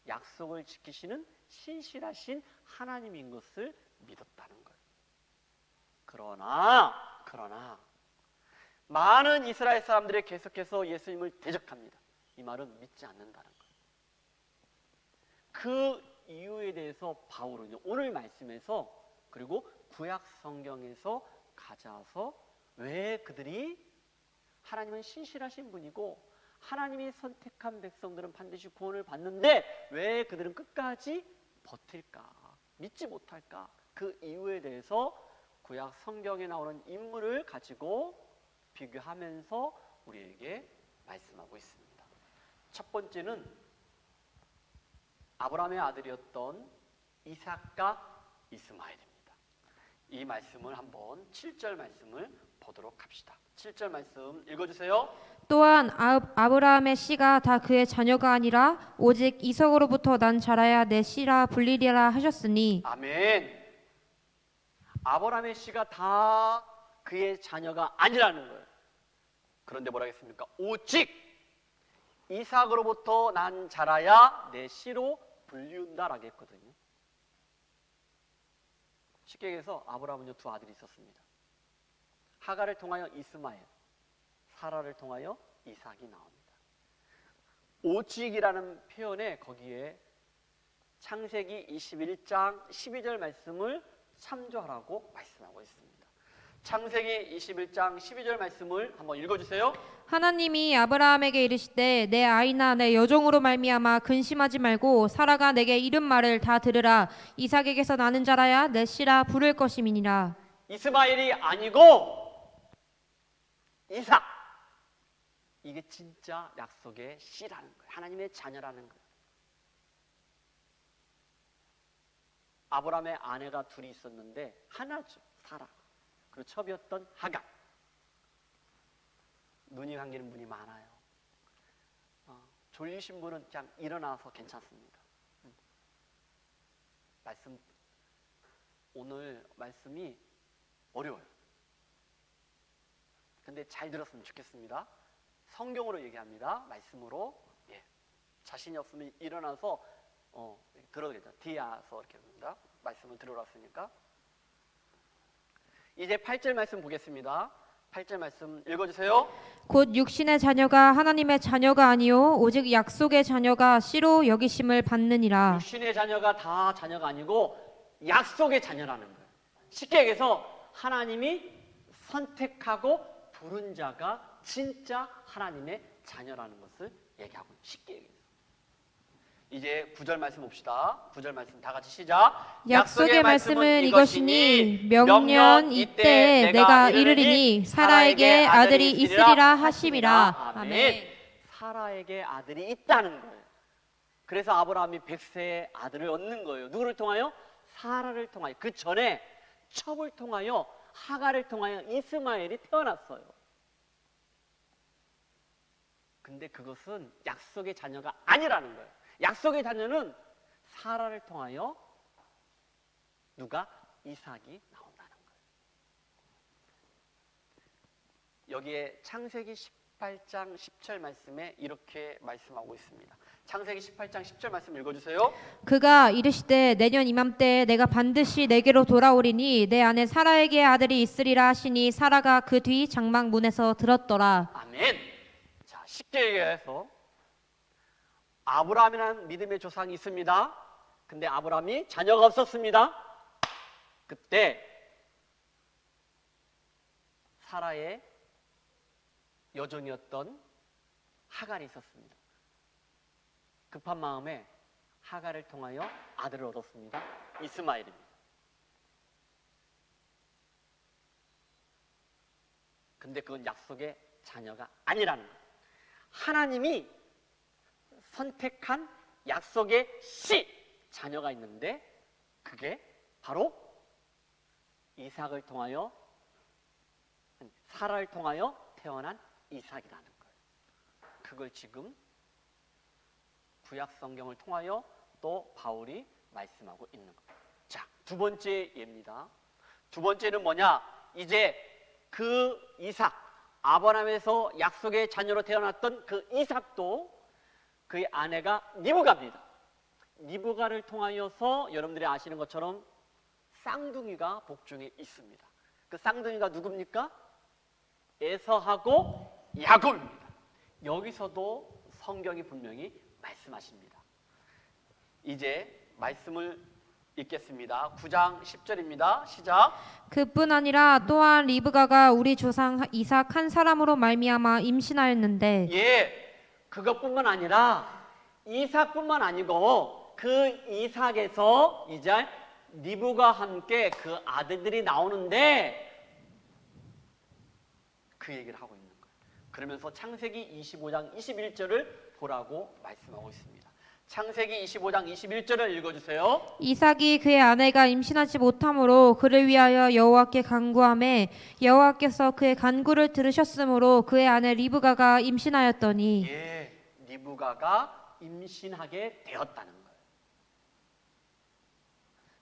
약속을 지키시는 신실하신 하나님인 것을 믿었다는 거예요. 그러나 많은 이스라엘 사람들이 계속해서 예수님을 대적합니다. 이 말은 믿지 않는다는 거예요. 그 이유에 대해서 바울은 오늘 말씀에서, 그리고 구약 성경에서 가져와서 왜 그들이, 하나님은 신실하신 분이고 하나님이 선택한 백성들은 반드시 구원을 받는데 왜 그들은 끝까지 버틸까, 믿지 못할까, 그 이유에 대해서 구약 성경에 나오는 인물을 가지고 비교하면서 우리에게 말씀하고 있습니다. 첫 번째는 아브라함의 아들이었던 이삭과 이스마엘입니다. 이 말씀을 한번 7절 말씀을 보도록 합시다. 7절 말씀 읽어주세요. 또한 아브라함의 씨가 다 그의 자녀가 아니라 오직 이삭으로부터 난 자라야 내 씨라 불리리라 하셨으니. 아멘. 아브라함의 씨가 다 그의 자녀가 아니라는 거예요. 그런데 뭐라 했습니까? 오직 이삭으로부터 난 자라야 내 씨로 불리운다라고 했거든요. 쉽게 얘기해서 아브라함은요, 두 아들이 있었습니다. 하갈을 통하여 이스마엘, 사라를 통하여 이삭이 나옵니다. 오직이라는 표현에 거기에 창세기 21장 12절 말씀을 참조하라고 말씀하고 있습니다. 창세기 21장 12절 말씀을 한번 읽어주세요. 하나님이 아브라함에게 이르시되 내 아이나 내 여종으로 말미암아 근심하지 말고 사라가 내게 이른 말을 다 들으라. 이삭에게서 나는 자라야 내 씨라 부를 것임이니라. 이스마엘이 아니고 이삭, 이게 진짜 약속의 씨라는 거예요. 하나님의 자녀라는 거예요. 아브라함의 아내가 둘이 있었는데 하나죠, 사라. 그리고 첩이었던 하갈. 눈이 감기는 분이 많아요. 졸리신 분은 그냥 일어나서 괜찮습니다. 오늘 말씀이 어려워요. 근데 잘 들었으면 좋겠습니다. 성경으로 얘기합니다. 말씀으로. 자신이 없으면 일어나서 들어도 괜찮아요. 뒤에서 이렇게 합니다. 말씀을 들어놨으니까. 이제 8절 말씀 보겠습니다. 8절 말씀 읽어주세요. 곧 육신의 자녀가 하나님의 자녀가 아니요 오직 약속의 자녀가 씨로 여기심을 받느니라. 육신의 자녀가 다 자녀가 아니고 약속의 자녀라는 거예요. 쉽게 얘기해서 하나님이 선택하고 부른 자가 진짜 하나님의 자녀라는 것을 얘기하고, 쉽게 얘기해서. 이제 9절 말씀 봅시다. 9절 말씀 다 같이 시작. 약속의 말씀은 이것이니 명년 이때 내가 이르리니 사라에게 아들이 있으리라 하심이라. 아멘. 사라에게 아들이 있다는 거예요. 그래서 아브라함이 100세의 아들을 얻는 거예요. 누구를 통하여? 사라를 통하여. 그 전에 첩을 통하여, 하갈을 통하여 이스마엘이 태어났어요. 근데 그것은 약속의 자녀가 아니라는 거예요. 약속의 자녀는 사라를 통하여 누가? 이삭이 나온다는 거예요. 여기에 창세기 18장 10절 말씀에 이렇게 말씀하고 있습니다. 창세기 18장 10절 말씀 읽어주세요. 그가 이르시되 내년 이맘때에 내가 반드시 내게로 돌아오리니 내 아내 사라에게 아들이 있으리라 하시니 사라가 그 뒤 장막문에서 들었더라. 아멘. 자, 쉽게 얘기해서 아브라함이라는 믿음의 조상이 있습니다. 근데 아브라함이 자녀가 없었습니다. 그때 사라의 여종이었던 하갈이 있었습니다. 급한 마음에 하갈을 통하여 아들을 얻었습니다. 이스마엘입니다. 근데 그건 약속의 자녀가 아니라는 거예요. 하나님이 선택한 약속의 씨 자녀가 있는데 그게 바로 이삭을 통하여 사라를 통하여 태어난 이삭이라는 거예요. 그걸 지금 구약 성경을 통하여 또 바울이 말씀하고 있는 거예요. 자, 두 번째 예입니다. 두 번째는 뭐냐? 이제 그 이삭, 아브라함에서 약속의 자녀로 태어났던 그 이삭도 그의 아내가 리브가입니다. 리브가를 통하여서 여러분들이 아시는 것처럼 쌍둥이가 복중에 있습니다. 그 쌍둥이가 누굽니까? 에서하고 야곱입니다. 여기서도 성경이 분명히 말씀하십니다. 이제 말씀을 읽겠습니다. 9장 10절입니다. 시작. 그뿐 아니라 또한 리브가가 우리 조상 이삭 한 사람으로 말미암아 임신하였는데 예, 그것뿐만 아니라 이삭뿐만 아니고 그 이삭에서 이제 리브가와 함께 그 아들들이 나오는데 그 얘기를 하고 있는 거예요. 그러면서 창세기 25장 21절을 보라고 말씀하고 있습니다. 창세기 25장 21절을 읽어주세요. 이삭이 그의 아내가 임신하지 못하므로 그를 위하여 여호와께 간구하매 여호와께서 그의 간구를 들으셨으므로 그의 아내 리브가가 임신하였더니 예, 리브가가 임신하게 되었다는 거예요.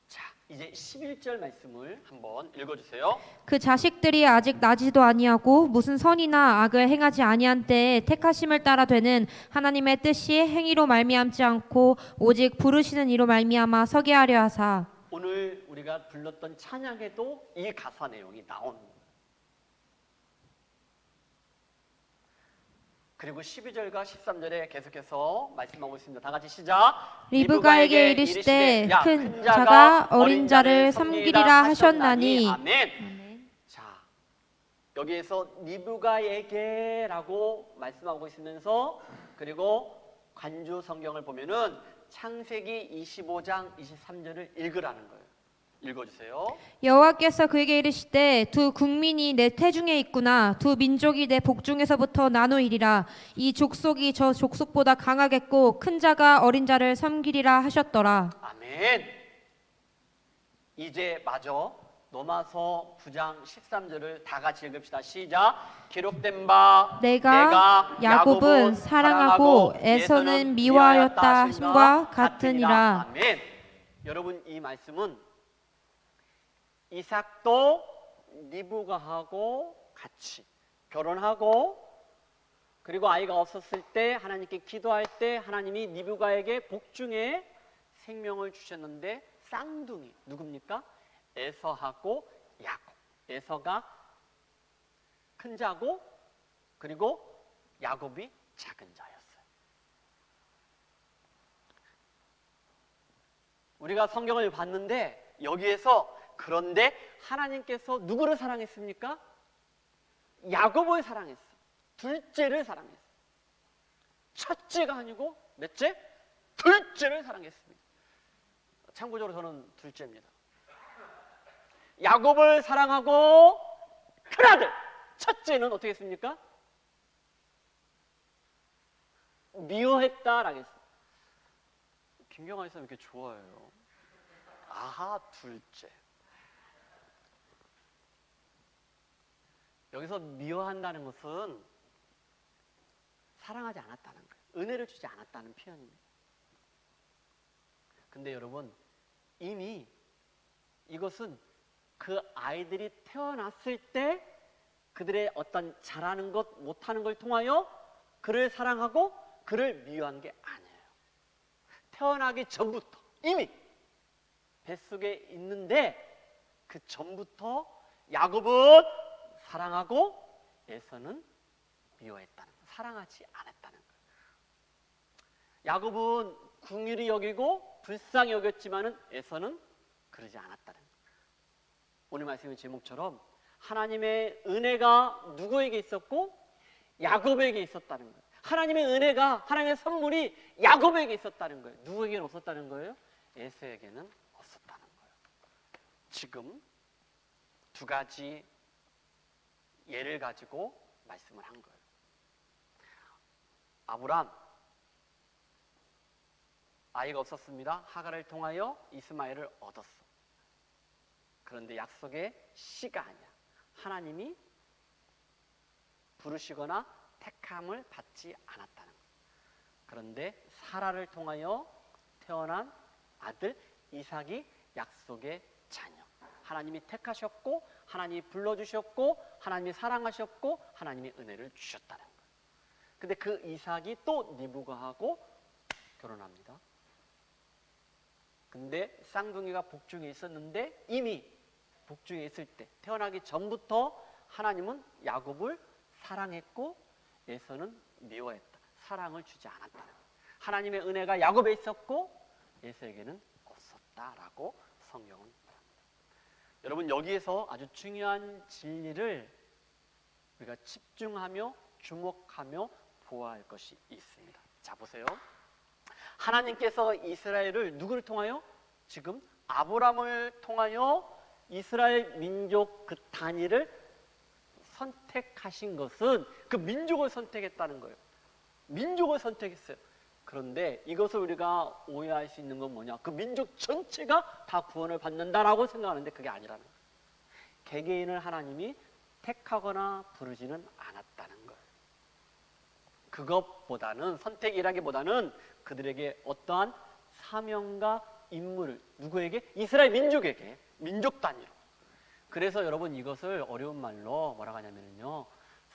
자, 이제 11절 말씀을 한번 읽어주세요. 그 자식들이 아직 나지도 아니하고 무슨 선이나 악을 행하지 아니한 때에 택하심을 따라 되는 하나님의 뜻이 행위로 말미암지 않고 오직 부르시는 이로 말미암아 서게 하려 하사. 오늘 우리가 불렀던 찬양에도 이 가사 내용이 나오는 거예요. 그리고 12절과 13절에 계속해서 말씀하고 있습니다. 다 같이 시작. 리브가에게 이르시되 큰 자가 어린 자를 섬기리라 하셨나니. 아멘. 자, 여기에서 리브가에게라고 말씀하고 있으면서 그리고 관주 성경을 보면은 창세기 25장 23절을 읽으라는 거예요. 읽어주세요. 여호와께서 그에게 이르시되 두 국민이 내 태중에 있구나. 두 민족이 내 복중에서부터 나누이리라. 이 족속이 저 족속보다 강하겠고 큰 자가 어린 자를 섬기리라 하셨더라. 아멘. 이제 마저 로마서 9장 13절을 다 같이 읽읍시다. 시작. 기록된 바 내가 야곱은 사랑하고 에서는 미워하였다 하심과 같으니라. 아멘. 여러분, 이 말씀은 이삭도 리브가하고 같이 결혼하고 그리고 아이가 없었을 때 하나님께 기도할 때 하나님이 리브가에게 복중에 생명을 주셨는데 쌍둥이 누굽니까? 에서하고 야곱. 에서가 큰 자고 그리고 야곱이 작은 자였어요. 우리가 성경을 봤는데 여기에서 그런데 하나님께서 누구를 사랑했습니까? 야곱을 사랑했어. 둘째를 사랑했어. 첫째가 아니고 몇째? 둘째를 사랑했습니다. 참고적으로 저는 둘째입니다. 야곱을 사랑하고 큰아들 첫째는 어떻게 했습니까? 미워했다라고 했어요. 김경아 선생님 이렇게 좋아해요. 아하, 둘째. 여기서 미워한다는 것은 사랑하지 않았다는 거예요. 은혜를 주지 않았다는 표현입니다. 근데 여러분, 이미 이것은 그 아이들이 태어났을 때 그들의 어떤 잘하는 것, 못하는 걸 통하여 그를 사랑하고 그를 미워한 게 아니에요. 태어나기 전부터 이미 뱃속에 있는데 그 전부터 야곱은 사랑하고 에서는 미워했다는 거예요. 사랑하지 않았다는 거예요. 야곱은 긍휼히 여기고 불쌍히 여겼지만은 에서는 그러지 않았다는 거예요. 오늘 말씀의 제목처럼 하나님의 은혜가 누구에게 있었고 야곱에게 있었다는 거예요. 하나님의 은혜가 하나님의 선물이 야곱에게 있었다는 거예요. 누구에게는 없었다는 거예요? 에서에게는 없었다는 거예요. 지금 두 가지 예를 가지고 말씀을 한 거예요. 아브람 아이가 없었습니다. 하갈을 통하여 이스마엘을 얻었어. 그런데 약속의 씨가 아니야. 하나님이 부르시거나 택함을 받지 않았다는 거예요. 그런데 사라를 통하여 태어난 아들 이삭이 약속의 자녀. 하나님이 택하셨고, 하나님이 불러주셨고, 하나님이 사랑하셨고, 하나님이 은혜를 주셨다는 거예요. 근데 그 이삭이 또 리브가하고 결혼합니다. 근데 쌍둥이가 복중에 있었는데 이미 복중에 있을 때, 태어나기 전부터 하나님은 야곱을 사랑했고 에서는 미워했다. 사랑을 주지 않았다는 거예요. 하나님의 은혜가 야곱에 있었고 에서에게는 없었다라고 성경은 말합니다. 여러분, 여기에서 아주 중요한 진리를 우리가 집중하며 주목하며 보아야 할 것이 있습니다. 자, 보세요. 하나님께서 이스라엘을 누구를 통하여? 지금 아브라함을 통하여 이스라엘 민족 그 단위를 선택하신 것은 그 민족을 선택했다는 거예요. 민족을 선택했어요. 그런데 이것을 우리가 오해할 수 있는 건 뭐냐? 그 민족 전체가 다 구원을 받는다라고 생각하는데 그게 아니라는 거예요. 개개인을 하나님이 택하거나 부르지는 않았다는 거예요. 그것보다는, 선택이라기보다는 그들에게 어떠한 사명과 임무를, 누구에게? 이스라엘 민족에게, 민족 단위로. 그래서 여러분, 이것을 어려운 말로 뭐라고 하냐면요,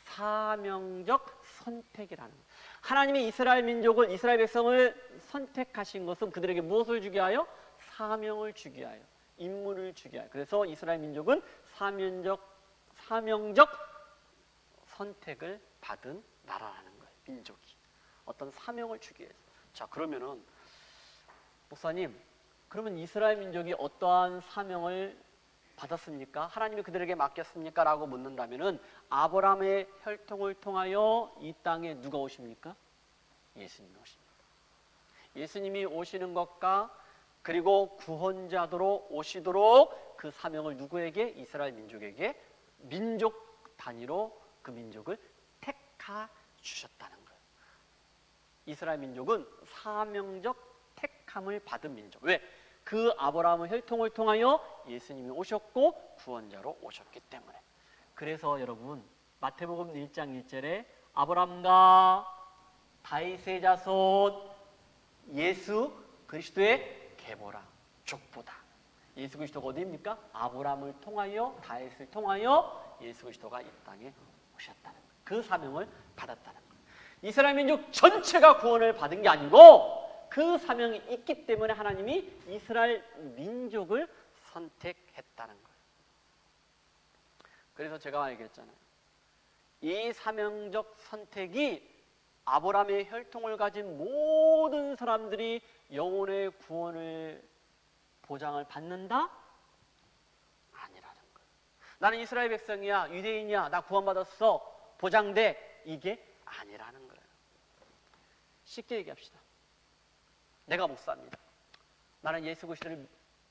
사명적 선택이라는 거예요. 하나님이 이스라엘 민족을, 이스라엘 백성을 선택하신 것은 그들에게 무엇을 주게 하여? 사명을 주게 하여, 임무를 주게 하여. 그래서 이스라엘 민족은 사명적 선택을 받은 나라라는 거예요. 민족이 어떤 사명을 주기 위해서. 자, 그러면은 목사님, 그러면 이스라엘 민족이 어떠한 사명을 받았습니까? 하나님이 그들에게 맡겼습니까? 라고 묻는다면은 아브라함의 혈통을 통하여 이 땅에 누가 오십니까? 예수님이 오십니다. 예수님이 오시는 것과 그리고 구원자로 오시도록 그 사명을 누구에게? 이스라엘 민족에게 민족 단위로 그 민족을 택하 주셨다는 거예요. 이스라엘 민족은 사명적 택함을 받은 민족. 왜? 그 아브라함의 혈통을 통하여 예수님이 오셨고 구원자로 오셨기 때문에. 그래서 여러분, 마태복음 1장 1절에 아브라함과 다윗의 자손 예수 그리스도의 계보라, 족보다. 예수 그리스도가 어디입니까? 아브라함을 통하여, 다윗을 통하여 예수 그리스도가 이 땅에 오셨다는 거예요. 그 사명을 받았다는 거예요. 이스라엘 민족 전체가 구원을 받은 게 아니고 그 사명이 있기 때문에 하나님이 이스라엘 민족을 선택했다는 거예요. 그래서 제가 얘기했잖아요. 이 사명적 선택이 아브라함의 혈통을 가진 모든 사람들이 영혼의 구원을 보장을 받는다? 아니라는 거예요. 나는 이스라엘 백성이야, 유대인이야, 나 구원받았어, 보장돼. 이게 아니라는 거예요. 쉽게 얘기합시다. 내가 목사입니다. 나는 예수 그리스도를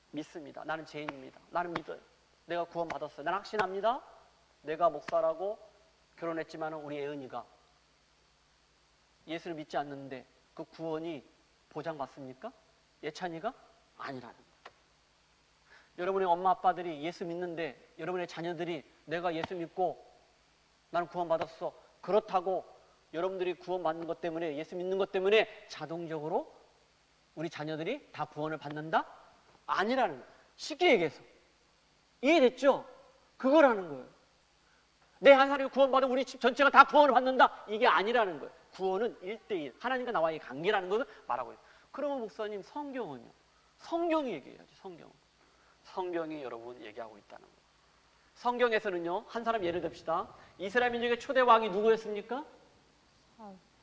믿습니다. 나는 죄인입니다. 나는 믿어요. 내가 구원받았어요. 나는 확신합니다. 내가 목사라고 결혼했지만 우리 애은이가 예수를 믿지 않는데 그 구원이 보장받습니까? 예찬이가? 아니라는 거예요. 여러분의 엄마 아빠들이 예수 믿는데 여러분의 자녀들이 내가 예수 믿고 나는 구원받았어, 그렇다고 여러분들이 구원받는 것 때문에, 예수 믿는 것 때문에 자동적으로 우리 자녀들이 다 구원을 받는다? 아니라는 거예요. 쉽게 얘기해서. 이해됐죠? 그거라는 거예요. 내 한 사람이 구원받으면 우리 집 전체가 다 구원을 받는다? 이게 아니라는 거예요. 구원은 1대1, 하나님과 나와의 관계라는 것을 말하고 있어요. 그러면 목사님, 성경은요? 성경이 얘기해야지, 성경은. 성경이 여러분 얘기하고 있다는 거예요. 성경에서는요, 한 사람 예를 듭시다. 이스라엘 민족의 초대 왕이 누구였습니까?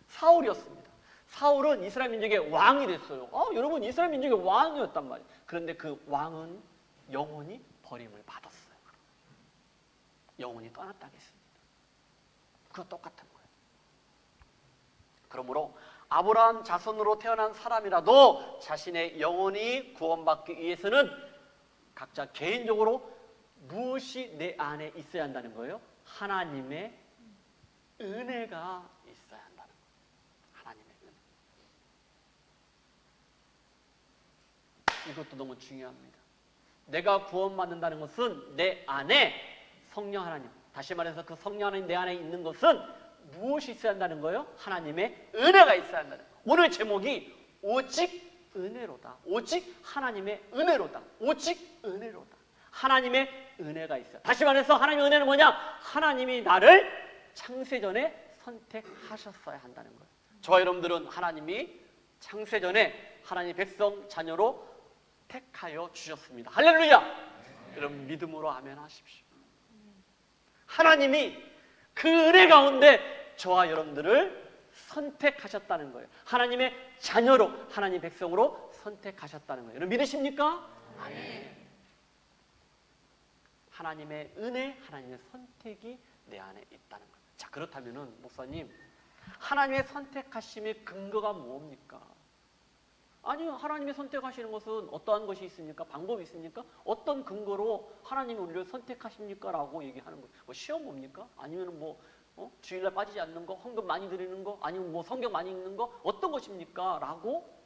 사울이었습니다. 사울은 이스라엘 민족의 왕이 됐어요. 여러분, 이스라엘 민족의 왕이었단 말이에요. 그런데 그 왕은 영원히 버림을 받았어요. 영원히 떠났다고 했습니다. 그거 똑같은 거예요. 그러므로 아브라함 자손으로 태어난 사람이라도 자신의 영혼이 구원받기 위해서는 각자 개인적으로 무엇이 내 안에 있어야 한다는 거예요? 하나님의 은혜가 있어야 한다는 거예요. 하나님의 은혜. 이것도 너무 중요합니다. 내가 구원받는다는 것은 내 안에 성령 하나님, 다시 말해서 그 성령 하나님 내 안에 있는 것은 무엇이 있어야 한다는 거예요? 하나님의 은혜가 있어야 한다는 거예요. 오늘 제목이 오직 은혜로다. 오직 하나님의 은혜로다. 오직 은혜로다. 하나님의 은혜가 있어요. 다시 말해서 하나님의 은혜는 뭐냐? 하나님이 나를 창세전에 선택하셨어야 한다는 거예요. 저와 여러분들은 하나님이 창세전에 하나님 백성 자녀로 택하여 주셨습니다. 할렐루야! 여러분 믿음으로 아멘 하십시오. 하나님이 그 은혜 가운데 저와 여러분들을 선택하셨다는 거예요. 하나님의 자녀로, 하나님 백성으로 선택하셨다는 거예요. 여러분 믿으십니까? 아멘. 하나님의 은혜, 하나님의 선택이 내 안에 있다는 거예요. 자, 그렇다면은 목사님, 하나님의 선택하심의 근거가 뭡니까? 아니요, 하나님의 선택하시는 것은 어떠한 것이 있습니까? 방법이 있습니까? 어떤 근거로 하나님이 우리를 선택하십니까? 라고 얘기하는 거예요. 뭐 시험 봅니까? 아니면 뭐 주일날 빠지지 않는 거, 헌금 많이 드리는 거, 아니면 뭐 성경 많이 읽는 거, 어떤 것입니까? 라고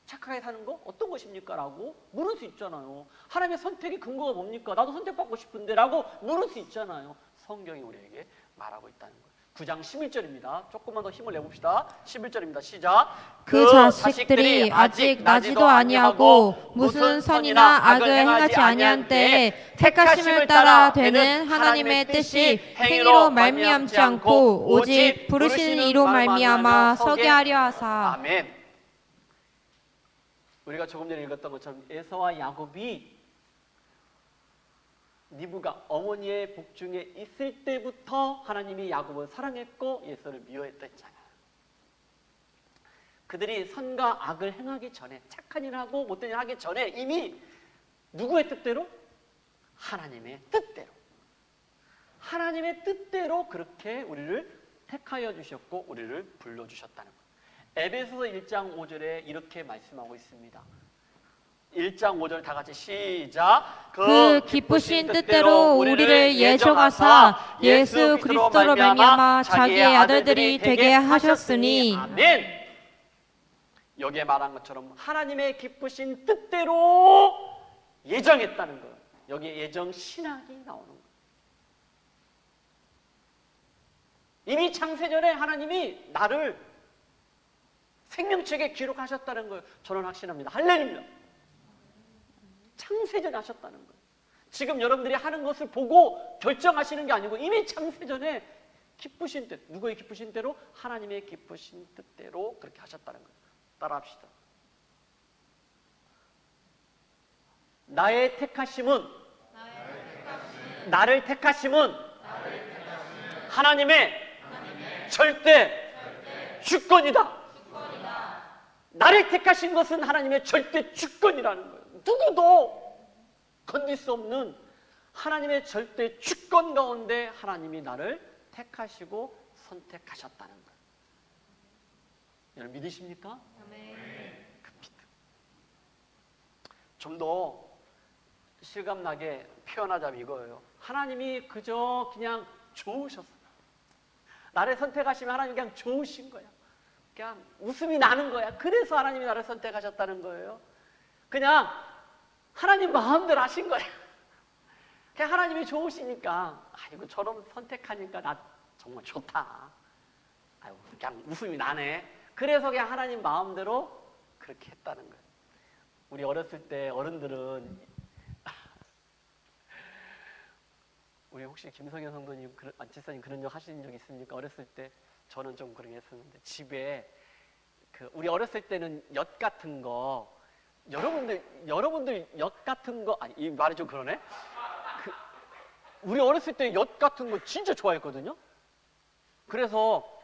착하게 사는 거, 어떤 것입니까? 라고 물을 수 있잖아요. 하나님의 선택의 근거가 뭡니까? 나도 선택받고 싶은데 라고 물을 수 있잖아요. 성경이 우리에게 말하고 있다는 거예요. 9장 11절입니다. 조금만 더 힘을 내봅시다. 11절입니다. 시작. 그 자식들이 아직 나지도 아니하고 무슨 선이나 악을 행하지 아니한 때에 택하심을 따라 되는 하나님의 뜻이 행위로 말미암지 않고 오직 부르시는 이로 말미암아 서게 하려 하사. 아멘. 우리가 조금 전에 읽었던 것처럼 에서와 야곱이 리브가 어머니의 복중에 있을 때부터 하나님이 야곱을 사랑했고 에서를 미워했다 했잖아요. 그들이 선과 악을 행하기 전에, 착한 일을 하고 못된 일을 하기 전에 이미 누구의 뜻대로? 하나님의 뜻대로. 하나님의 뜻대로 그렇게 우리를 택하여 주셨고 우리를 불러주셨다는 거예요. 에베소서 1장 5절에 이렇게 말씀하고 있습니다. 1장 5절 다 같이 시작. 그 기쁘신 뜻대로 우리를 예정하사 예수 그리스도로 말미암아 자기의 아들들이 되게 하셨으니. 아멘. 여기에 말한 것처럼 하나님의 기쁘신 뜻대로 예정했다는 거예요. 여기에 예정 신학이 나오는 거예요. 이미 창세전에 하나님이 나를 생명책에 기록하셨다는 거예요. 저는 확신합니다. 할렐루야. 창세전에 하셨다는 거예요. 지금 여러분들이 하는 것을 보고 결정하시는 게 아니고 이미 창세전에 기쁘신 뜻, 누구의 기쁘신 대로? 하나님의 기쁘신 뜻대로 그렇게 하셨다는 거예요. 따라합시다. 나의 택하심은 나를 택하심은 하나님의 절대 주권이다. 나를 택하신 것은 하나님의 절대 주권이라는 거예요. 누구도 건들 수 없는 하나님의 절대 주권 가운데 하나님이 나를 택하시고 선택하셨다는 거예요. 여러분 믿으십니까? 그 믿음. 좀 더 실감나게 표현하자면 이거예요. 하나님이 그저 그냥 좋으셨어요. 나를 선택하시면 하나님 그냥 좋으신 거야. 그냥 웃음이 나는 거야. 그래서 하나님이 나를 선택하셨다는 거예요. 그냥 하나님 마음대로 하신 거야. 그냥 하나님이 좋으시니까 아이고 저런 선택하니까 나 정말 좋다. 아이고 그냥 웃음이 나네. 그래서 그냥 하나님 마음대로 그렇게 했다는 거예요. 우리 어렸을 때 어른들은 우리 혹시 김성현 성도님, 안치사님 그런 적 하신 적 있습니까? 어렸을 때 저는 좀 그런 게 했었는데 집에 우리 어렸을 때는 엿 같은 거 여러분들 엿 같은 거 아니 이 말이 좀 그러네. 우리 어렸을 때 엿 같은 거 진짜 좋아했거든요. 그래서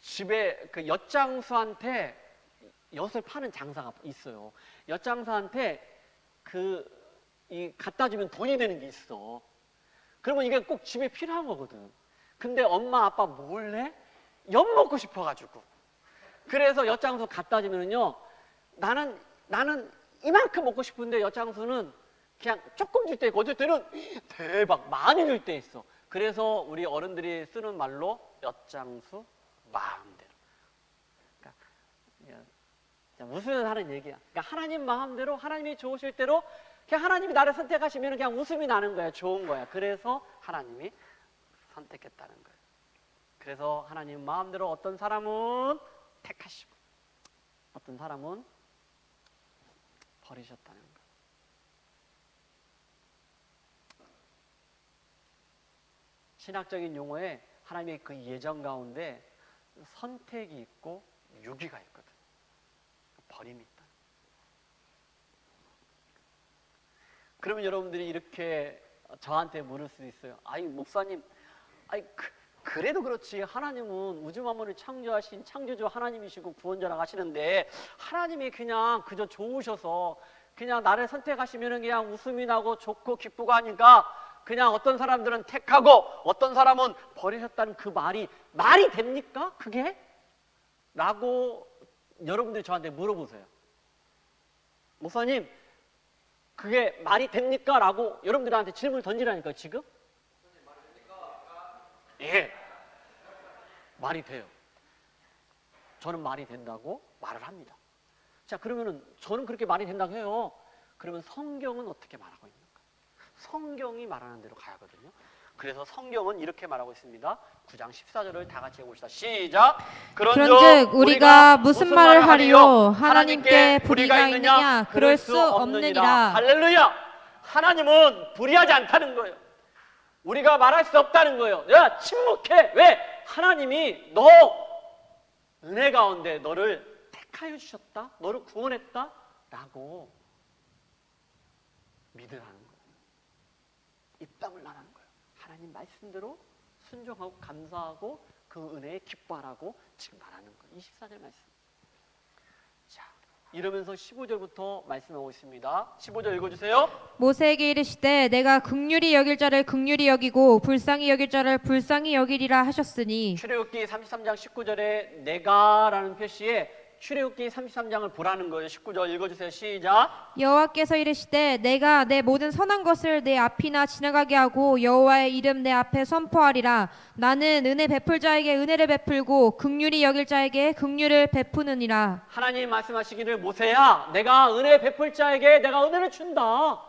집에 그 엿장수한테 엿을 파는 장사가 있어요. 엿장사한테 이 갖다 주면 돈이 되는 게 있어. 그러면 이게 꼭 집에 필요한 거거든. 근데 엄마 아빠 몰래 엿 먹고 싶어가지고 그래서 엿장수 갖다 주면은요 나는 이만큼 먹고 싶은데 엿장수는 그냥 조금 줄 때 있고 어쩔 때는 대박 많이 줄 때 있어. 그래서 우리 어른들이 쓰는 말로 엿장수 마음대로. 그러니까 자, 웃으면서 하는 얘기야. 그러니까 하나님 마음대로, 하나님이 좋으실 대로 그냥 하나님이 나를 선택하시면 그냥 웃음이 나는 거야. 좋은 거야. 그래서 하나님이 선택했다는 거예요. 그래서 하나님 마음대로 어떤 사람은 택하시고 어떤 사람은 버리셨다는 거예요. 신학적인 용어에 하나님의 그 예정 가운데 선택이 있고 유기가 있거든. 버림이 있다. 그러면 여러분들이 이렇게 저한테 물을 수도 있어요. 아이 목사님, 아이 그래도 그렇지 하나님은 우주 만물을 창조하신 창조주 하나님이시고 구원자라고 하시는데 하나님이 그냥 그저 좋으셔서 그냥 나를 선택하시면 그냥 웃음이 나고 좋고 기쁘고 하니까 그냥 어떤 사람들은 택하고 어떤 사람은 버리셨다는 그 말이 됩니까? 그게? 라고 여러분들이 저한테 물어보세요. 목사님 그게 말이 됩니까? 라고 여러분들한테 질문을 던지라니까 지금? 예, 말이 돼요. 저는 말이 된다고 말을 합니다. 자, 그러면은 저는 그렇게 말이 된다고 해요. 그러면 성경은 어떻게 말하고 있는가? 성경이 말하는 대로 가야 하거든요. 그래서 성경은 이렇게 말하고 있습니다. 9장 14절을 다 같이 해봅시다. 시작. 그런즉 우리가 무슨 말을 하리요? 하나님께 불의가 있느냐? 그럴 수 없느니라. 할렐루야. 하나님은 불의하지 않다는 거예요. 우리가 말할 수 없다는 거예요. 야, 침묵해. 왜? 하나님이 너 은혜 가운데 너를 택하여 주셨다. 너를 구원했다. 라고 믿으라는 거예요. 입담을 나라는 거예요. 하나님 말씀대로 순종하고 감사하고 그 은혜에 기뻐하라고 지금 말하는 거예요. 24절 말씀. 자, 이러면서 15절부터 말씀하고 있습니다. 15절 읽어주세요. 모세에게 이르시되 내가 긍휼히 여길 자를 긍휼히 여기고 불쌍히 여길 자를 불쌍히 여기리라 하셨으니. 출애굽기 33장 19절에 내가라는 표시에 출애굽기 33장을 보라는 거예요. 19절 읽어주세요. 시작. 여호와께서 이르시되 내가 내 모든 선한 것을 내 앞이나 지나가게 하고 여호와의 이름 내 앞에 선포하리라. 나는 은혜 베풀 자에게 은혜를 베풀고 긍휼히 여길 자에게 긍휼을 베푸느니라. 하나님 말씀하시기를 모세야 내가 은혜 베풀 자에게 내가 은혜를 준다.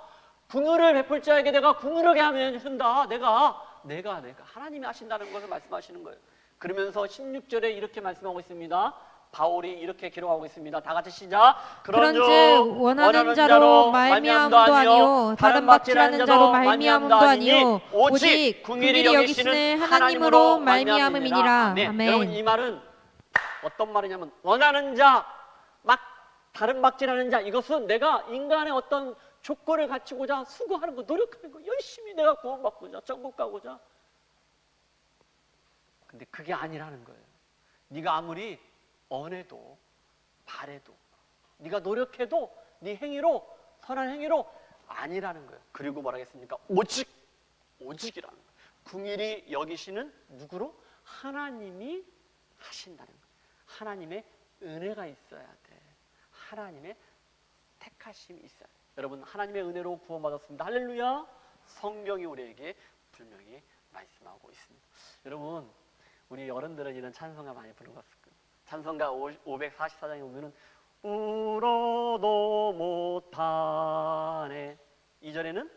긍휼을 베풀 자에게 내가 긍휼하게 하면 준다. 내가 하나님이 하신다는 것을 말씀하시는 거예요. 그러면서 16절에 이렇게 말씀하고 있습니다. 바울이 이렇게 기록하고 있습니다. 다 같이 시작. 그런즉 원하는 자로 말미암음도 아니요 다른 박질하는 자로 말미암음도 아니요 오직 긍휼히 여기시는 하나님으로 말미암음이니라. 네, 아멘. 여러분 이 말은 어떤 말이냐면 원하는 자, 막 다른 박질하는 자, 이것은 내가 인간의 어떤 조건을 갖추고자 수고하는 거, 노력하는 거, 열심히 내가 구원받고자 천국 가고자. 근데 그게 아니라는 거예요. 네가 아무리 언해도 바래도 네가 노력해도 네 행위로 선한 행위로 아니라는 거예요. 그리고 뭐라겠습니까? 오직이라는 거예요. 긍휼히 여기시는 누구로? 하나님이 하신다는 거예요. 하나님의 은혜가 있어야 돼. 하나님의 택하심이 있어야 돼. 여러분 하나님의 은혜로 구원받았습니다. 할렐루야. 성경이 우리에게 분명히 말씀하고 있습니다. 여러분 우리 어른들은 이런 찬송가 많이 부른 것 같습니다. 찬송가 544장에 보면은 울어도 못하네. 2절에는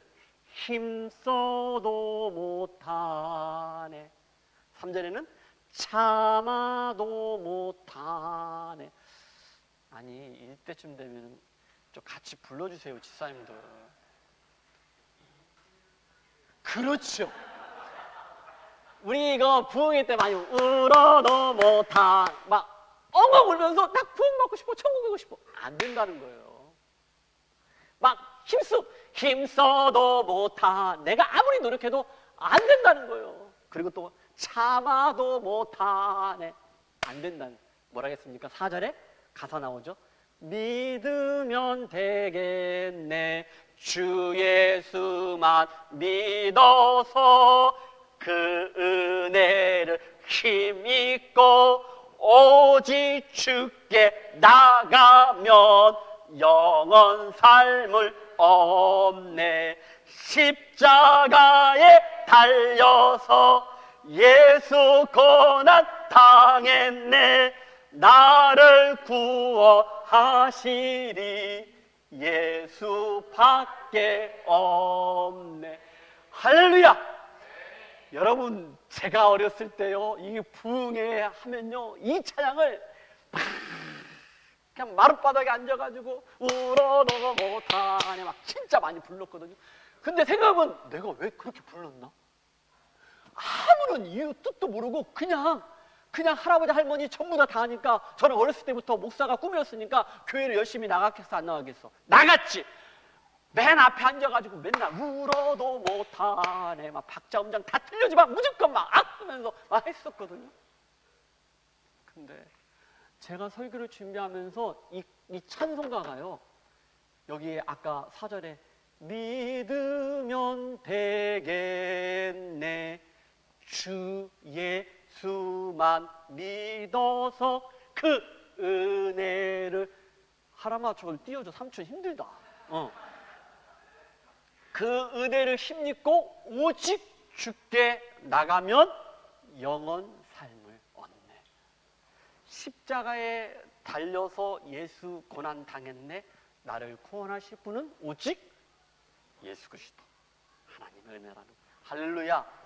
힘써도 못하네. 3절에는 참아도 못하네. 아니 이때쯤 되면 좀 같이 불러주세요, 집사님들. 그렇죠. 우리 이거 부흥회 때 많이 울어도 못한 막 엉엉 울면서 딱 구원받고 싶어, 천국 가고 싶어. 안 된다는 거예요. 막 힘써도 못한, 내가 아무리 노력해도 안 된다는 거예요. 그리고 또 참아도 못하네. 안 된다는. 뭐라겠습니까? 4절에 가사 나오죠. 믿으면 되겠네. 주 예수만 믿어서 그 은혜를 힘입고 오직 주께 나가면 영원 삶을 얻네. 십자가에 달려서 예수 고난 당했네. 나를 나를 구원하시리 예수밖에 없네. 할렐루야. 여러분, 제가 어렸을 때요, 이 부흥회 하면요, 이 찬양을 그냥 마룻바닥에 앉아가지고 울어도 못하네 막 진짜 많이 불렀거든요. 근데 생각해보면 내가 왜 그렇게 불렀나? 아무런 이유 뜻도 모르고 그냥 할아버지 할머니 전부 다 하니까, 저는 어렸을 때부터 목사가 꿈이었으니까 교회를 열심히 나가겠어 안 나가겠어? 나갔지. 맨 앞에 앉아가지고 맨날 울어도 못하네 막 박자 음정 다 틀려지만 무조건 막 하면서 막 했었거든요. 근데 제가 설교를 준비하면서 이 찬송가가요, 여기에 아까 4절에 믿으면 되겠네 주 예수만 믿어서 그 은혜를. 하람아 저걸 띄워줘, 삼촌 힘들다. 그 은혜를 힘입고 오직 주께 나가면 영원 삶을 얻네. 십자가에 달려서 예수 고난 당했네. 나를 구원하실 분은 오직 예수 그리스도, 하나님의 은혜라는 거예요. 할렐루야.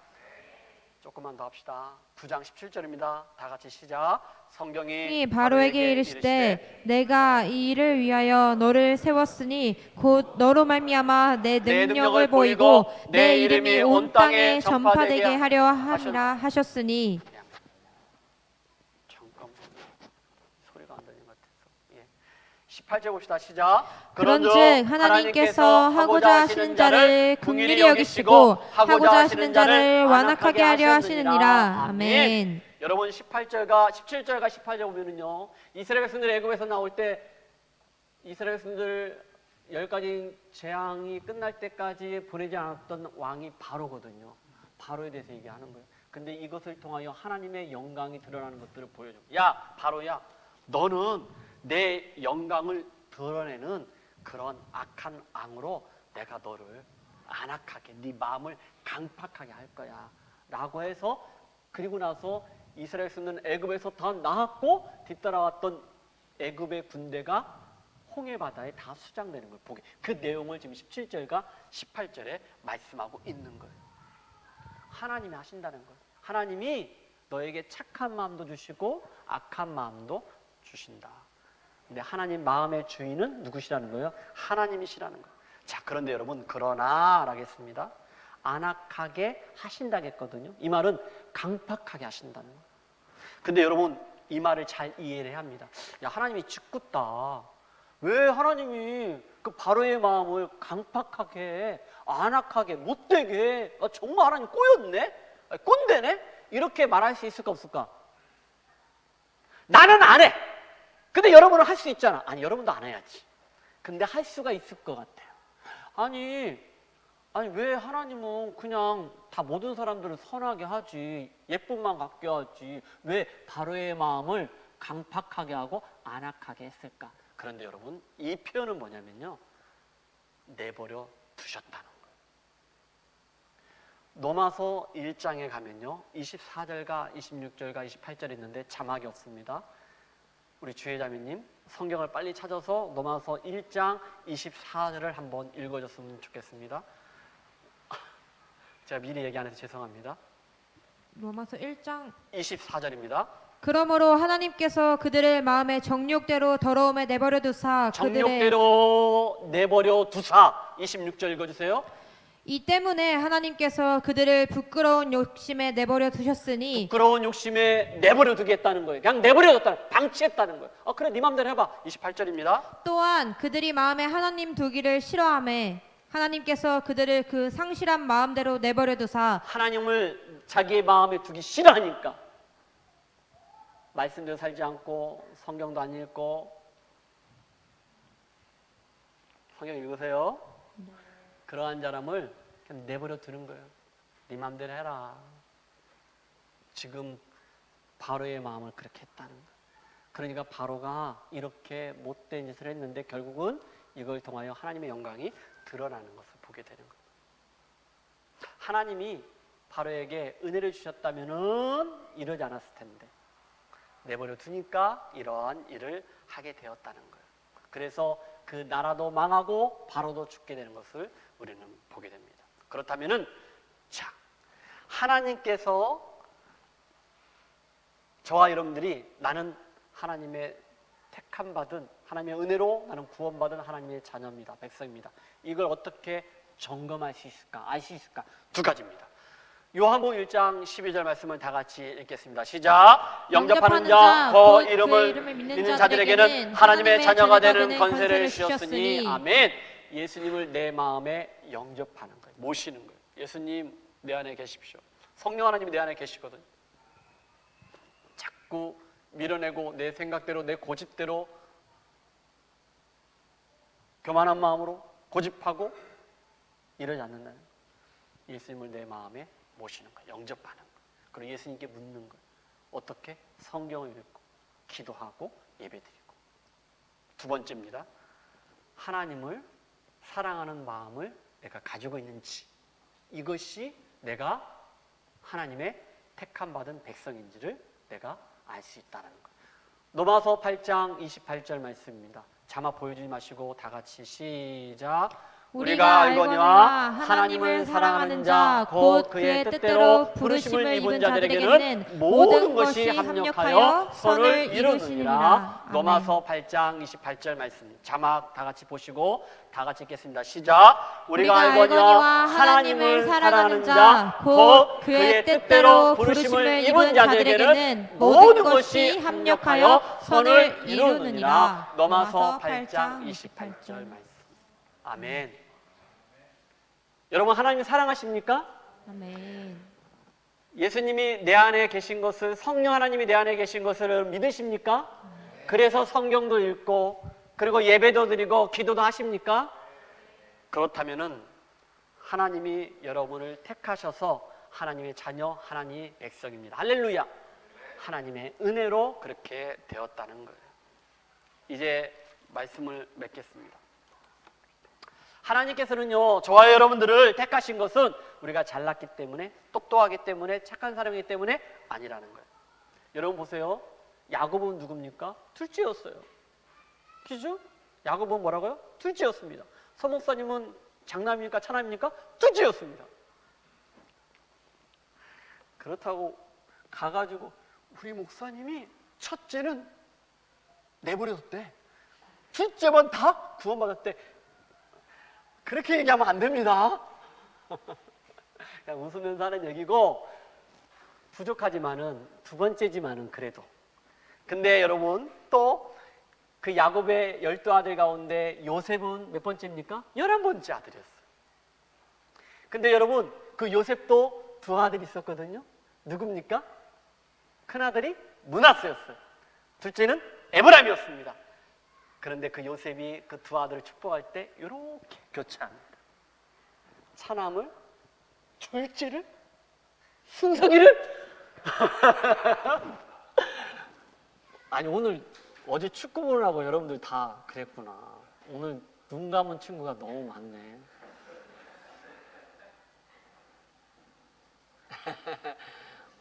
조금만 더 합시다. 9장 17절입니다. 다 같이 시작. 성경이 바로에게 이르시되 내가 이 일을 위하여 너를 세웠으니 곧 너로 말미암아 내 능력을 보이고 내 이름이 온 땅에 전파되게 하려 함이라 하셨으니. 잠깐만, 소리가 안 들리는 것 같아서. 18절 봅시다. 시작. 그런즉 하나님께서 하고자 하시는 자를 긍휼히 여기시고 하고자 하시는 자를 완악하게 하려 하시느니라. 아멘. 여러분 17절과 18절 보면은요, 이스라엘 백성들 애굽에서 나올 때 이스라엘 백성들 10가지 재앙이 끝날 때까지 보내지 않았던 왕이 바로거든요. 바로에 대해서 얘기하는 거예요. 근데 이것을 통하여 하나님의 영광이 드러나는 것들을 보여줘. 야 바로야, 너는 내 영광을 드러내는 그런 악한 왕으로 내가 너를 안악하게, 네 마음을 강팍하게 할 거야 라고 해서, 그리고 나서 이스라엘 백성들은 애굽에서 다 나왔고 뒤따라왔던 애굽의 군대가 홍해바다에 다 수장되는 걸 보게, 그 내용을 지금 17절과 18절에 말씀하고 있는 거예요. 하나님이 하신다는 거예요. 하나님이 너에게 착한 마음도 주시고 악한 마음도 주신다. 근데 하나님 마음의 주인은 누구시라는 거예요? 하나님이시라는 거예요. 자, 그런데 여러분, 그러나 라겠습니다. 안악하게 하신다겠거든요. 이 말은 강팍하게 하신다는 거예요. 근데 여러분, 이 말을 잘 이해를 해야 합니다. 야, 하나님이 짓궂다. 왜 하나님이 그 바로의 마음을 강팍하게, 안악하게, 못되게, 정말 하나님 꼬였네? 꼰대네? 이렇게 말할 수 있을까 없을까? 나는 안 해. 근데 여러분은 할 수 있잖아. 아니, 여러분도 안 해야지. 근데 할 수가 있을 것 같아요. 아니 왜 하나님은 그냥 다 모든 사람들을 선하게 하지, 예쁨만 갖게 하지, 왜 바로의 마음을 강팍하게 하고 안악하게 했을까? 그런데 여러분, 이 표현은 뭐냐면요, 내버려 두셨다는 거예요. 로마서 1장에 가면요 24절과 26절과 28절이 있는데 자막이 없습니다. 우리 주혜자매님 성경을 빨리 찾아서 로마서 1장 24절을 한번 읽어줬으면 좋겠습니다. 제가 미리 얘기 안 해서 죄송합니다. 로마서 1장 24절입니다. 그러므로 하나님께서 그들을 마음의 정욕대로 더러움에 내버려 두사 정욕대로 내버려 두사. 26절 읽어주세요. 이 때문에 하나님께서 그들을 부끄러운 욕심에 내버려 두셨으니. 부끄러운 욕심에 내버려 두겠다는 거예요. 그냥 내버려 뒀다는, 방치했다는 거예요. 그래 네 맘대로 해봐. 28절입니다. 또한 그들이 마음에 하나님 두기를 싫어하매 하나님께서 그들을 그 상실한 마음대로 내버려 두사. 하나님을 자기의 마음에 두기 싫어하니까 말씀대로 살지 않고 성경도 안 읽고. 성경 읽으세요. 그러한 사람을 그냥 내버려 두는 거예요. 네 맘대로 해라. 지금 바로의 마음을 그렇게 했다는 거예요. 그러니까 바로가 이렇게 못된 짓을 했는데 결국은 이걸 통하여 하나님의 영광이 드러나는 것을 보게 되는 거예요. 하나님이 바로에게 은혜를 주셨다면은 이러지 않았을 텐데, 내버려 두니까 이러한 일을 하게 되었다는 거예요. 그래서 그 나라도 망하고 바로도 죽게 되는 것을 우리는 보게 됩니다. 그렇다면은 자, 하나님께서 저와 여러분들이 나는 하나님의 택함 받은 하나님의 은혜로 나는 구원받은 하나님의 자녀입니다. 백성입니다. 이걸 어떻게 점검할 수 있을까? 알 수 있을까? 두 가지입니다. 요한복음 1장 12절 말씀을 다 같이 읽겠습니다. 시작. 영접하는 자, 그 이름을 믿는 자들에게는 하나님의 자녀가 되는 권세를 주셨으니 아멘. 예수님을 내 마음에 영접하는 거예요. 모시는 거예요. 예수님 내 안에 계십시오. 성령 하나님이 내 안에 계시거든요. 자꾸 밀어내고 내 생각대로 내 고집대로 교만한 마음으로 고집하고 이러지 않는다는 거예요. 예수님을 내 마음에 모시는 거예요. 영접하는 거예요. 그리고 예수님께 묻는 거예요. 어떻게? 성경을 읽고 기도하고 예배드리고. 두 번째입니다. 하나님을 사랑하는 마음을 내가 가지고 있는지, 이것이 내가 하나님의 택함 받은 백성인지를 내가 알 수 있다는 거예요. 로마서 8장 28절 말씀입니다. 자막 보여주지 마시고 다 같이 시작. 우리가 알거니와 하나님을 사랑하는 자 곧 그의 뜻대로 부르심을 입은 자들에게는 모든 것이 합력하여 선을 이루느니라. 로마서 8장 28절 말씀 자막 다 같이 보시고 다 같이 읽겠습니다. 시작. 우리가 알거니와 하나님을 사랑하는 자 곧 그의 뜻대로 부르심을 입은 자들에게는 모든 것이 합력하여 선을 이루느니라. 로마서 8장 28절 말씀. 아멘. 여러분 하나님 사랑하십니까? 아멘. 예수님이 내 안에 계신 것을, 성령 하나님이 내 안에 계신 것을 믿으십니까? 그래서 성경도 읽고 그리고 예배도 드리고 기도도 하십니까? 그렇다면은 하나님이 여러분을 택하셔서 하나님의 자녀, 하나님의 백성입니다. 할렐루야. 하나님의 은혜로 그렇게 되었다는 거예요. 이제 말씀을 맺겠습니다. 하나님께서는요, 저와 여러분들을 택하신 것은 우리가 잘났기 때문에, 똑똑하기 때문에, 착한 사람이기 때문에 아니라는 거예요. 여러분 보세요. 야곱은 누굽니까? 둘째였어요. 그죠? 야곱은 뭐라고요? 둘째였습니다. 서 목사님은 장남입니까? 차남입니까? 둘째였습니다. 그렇다고 가가지고 우리 목사님이 첫째는 내버려뒀대. 둘째만 다 구원받았대. 그렇게 얘기하면 안 됩니다. 그냥 웃으면서 하는 얘기고, 부족하지만은 두 번째지만은 그래도. 근데 여러분 또 그 야곱의 12아들 가운데 요셉은 몇 번째입니까? 11번째 아들이었어요. 근데 여러분 그 요셉도 두 아들이 있었거든요. 누굽니까? 큰아들이 므낫세였어요. 둘째는 에브라임이었습니다. 그런데 그 요셉이 그 두 아들을 축복할 때 이렇게 교체합니다. 차남을, 둘째를, 순석이를. 아니 오늘 어제 축구 보느라고 여러분들 다 그랬구나. 오늘 눈 감은 친구가 너무 많네.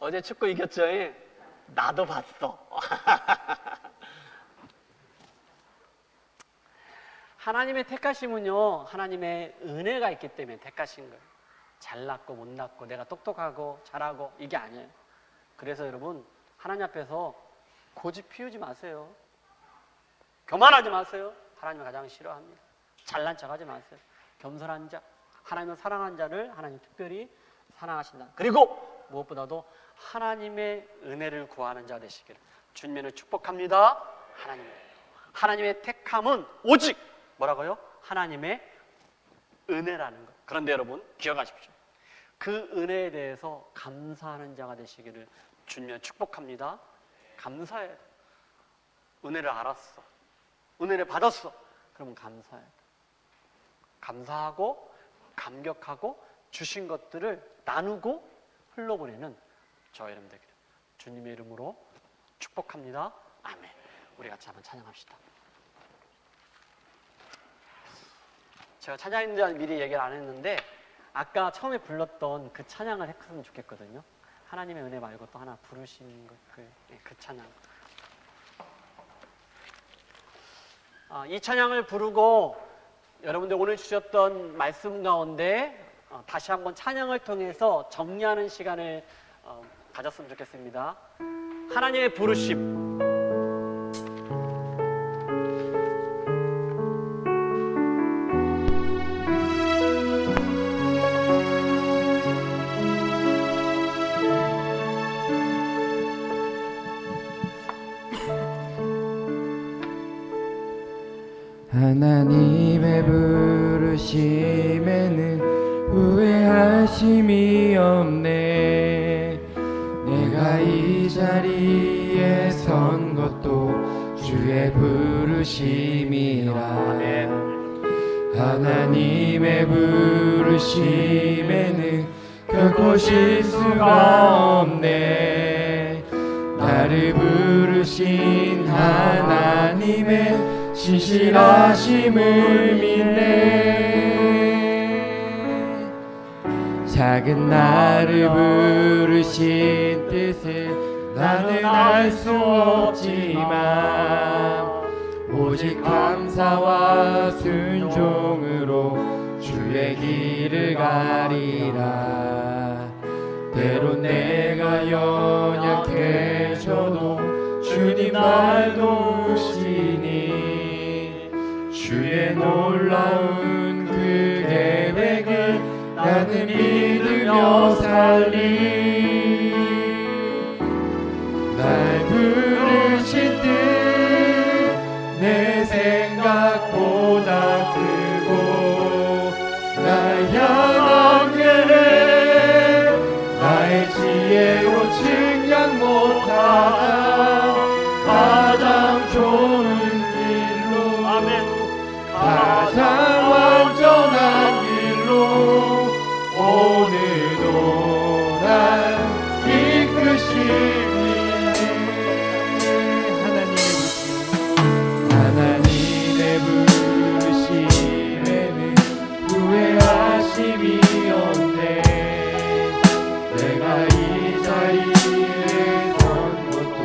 어제 축구 이겼죠? 나도 봤어. 하나님의 택하심은요, 하나님의 은혜가 있기 때문에 택하신 거예요. 잘났고 못났고 내가 똑똑하고 잘하고 이게 아니에요. 그래서 여러분 하나님 앞에서 고집 피우지 마세요. 교만하지 마세요. 하나님을 가장 싫어합니다. 잘난 척하지 마세요. 겸손한 자, 하나님을 사랑한 자를 하나님 특별히 사랑하신다. 그리고 무엇보다도 하나님의 은혜를 구하는 자 되시기를 주님을 축복합니다. 하나님의 택함은 오직 뭐라고요? 하나님의 은혜라는 것. 그런데 여러분 기억하십시오. 그 은혜에 대해서 감사하는 자가 되시기를 주님을 축복합니다. 감사해야 돼. 은혜를 알았어. 은혜를 받았어. 그러면 감사해야 돼. 감사하고 감격하고 주신 것들을 나누고 흘러보내는 저와 여러분 되기를 주님의 이름으로 축복합니다. 아멘. 우리 같이 한번 찬양합시다. 제가 찬양에 대한 미리 얘기를 안 했는데 아까 처음에 불렀던 그 찬양을 했으면 좋겠거든요. 하나님의 은혜 말고 또 하나 부르신 그 찬양. 이 찬양을 부르고 여러분들 오늘 주셨던 말씀 가운데 다시 한번 찬양을 통해서 정리하는 시간을 가졌으면 좋겠습니다. 하나님의 부르심. 하나님의 부르심에는 후회하심이 없네. 내가 이 자리에 선 것도 주의 부르심이라. 하나님의 부르심에는 결코 실수가 없네. 나를 부르신 하나님의 신실하심을 믿네. 작은 나를 부르신 뜻을 나는 알 수 없지만 오직 감사와 순종으로 주의 길을 가리라. 때론 내가 연약해져도 주님 날 도우시니 주의 놀라운 그 계획을 나는 믿으며 살리. 날 부르신 뜻 내 생각보다 크고 날 향한 계획 나의 지혜로 측량 못한 가장 좋은 길로 가장 완전한 길로 오늘도 날 이끄시니. 하나님의 부르심에는 후회하심이 없네. 내가 이 자리에 선 것도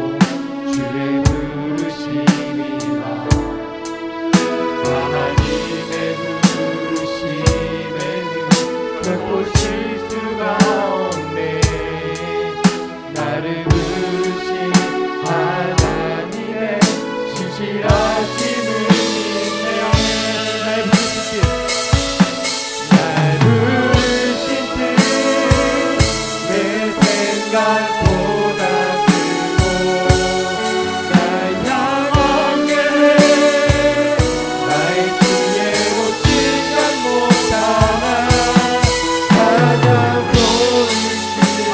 주의 부르심이라. 하나님의 부르심에는 결코 실수가 없네. 나를 부르신 하나님의 신실하심을 믿네. 날 부르신 뜻, 날 부르신 뜻 내 생각보다 크고 날 향한 계획 나의 지혜로 측량 못하나 가장 좋은 길로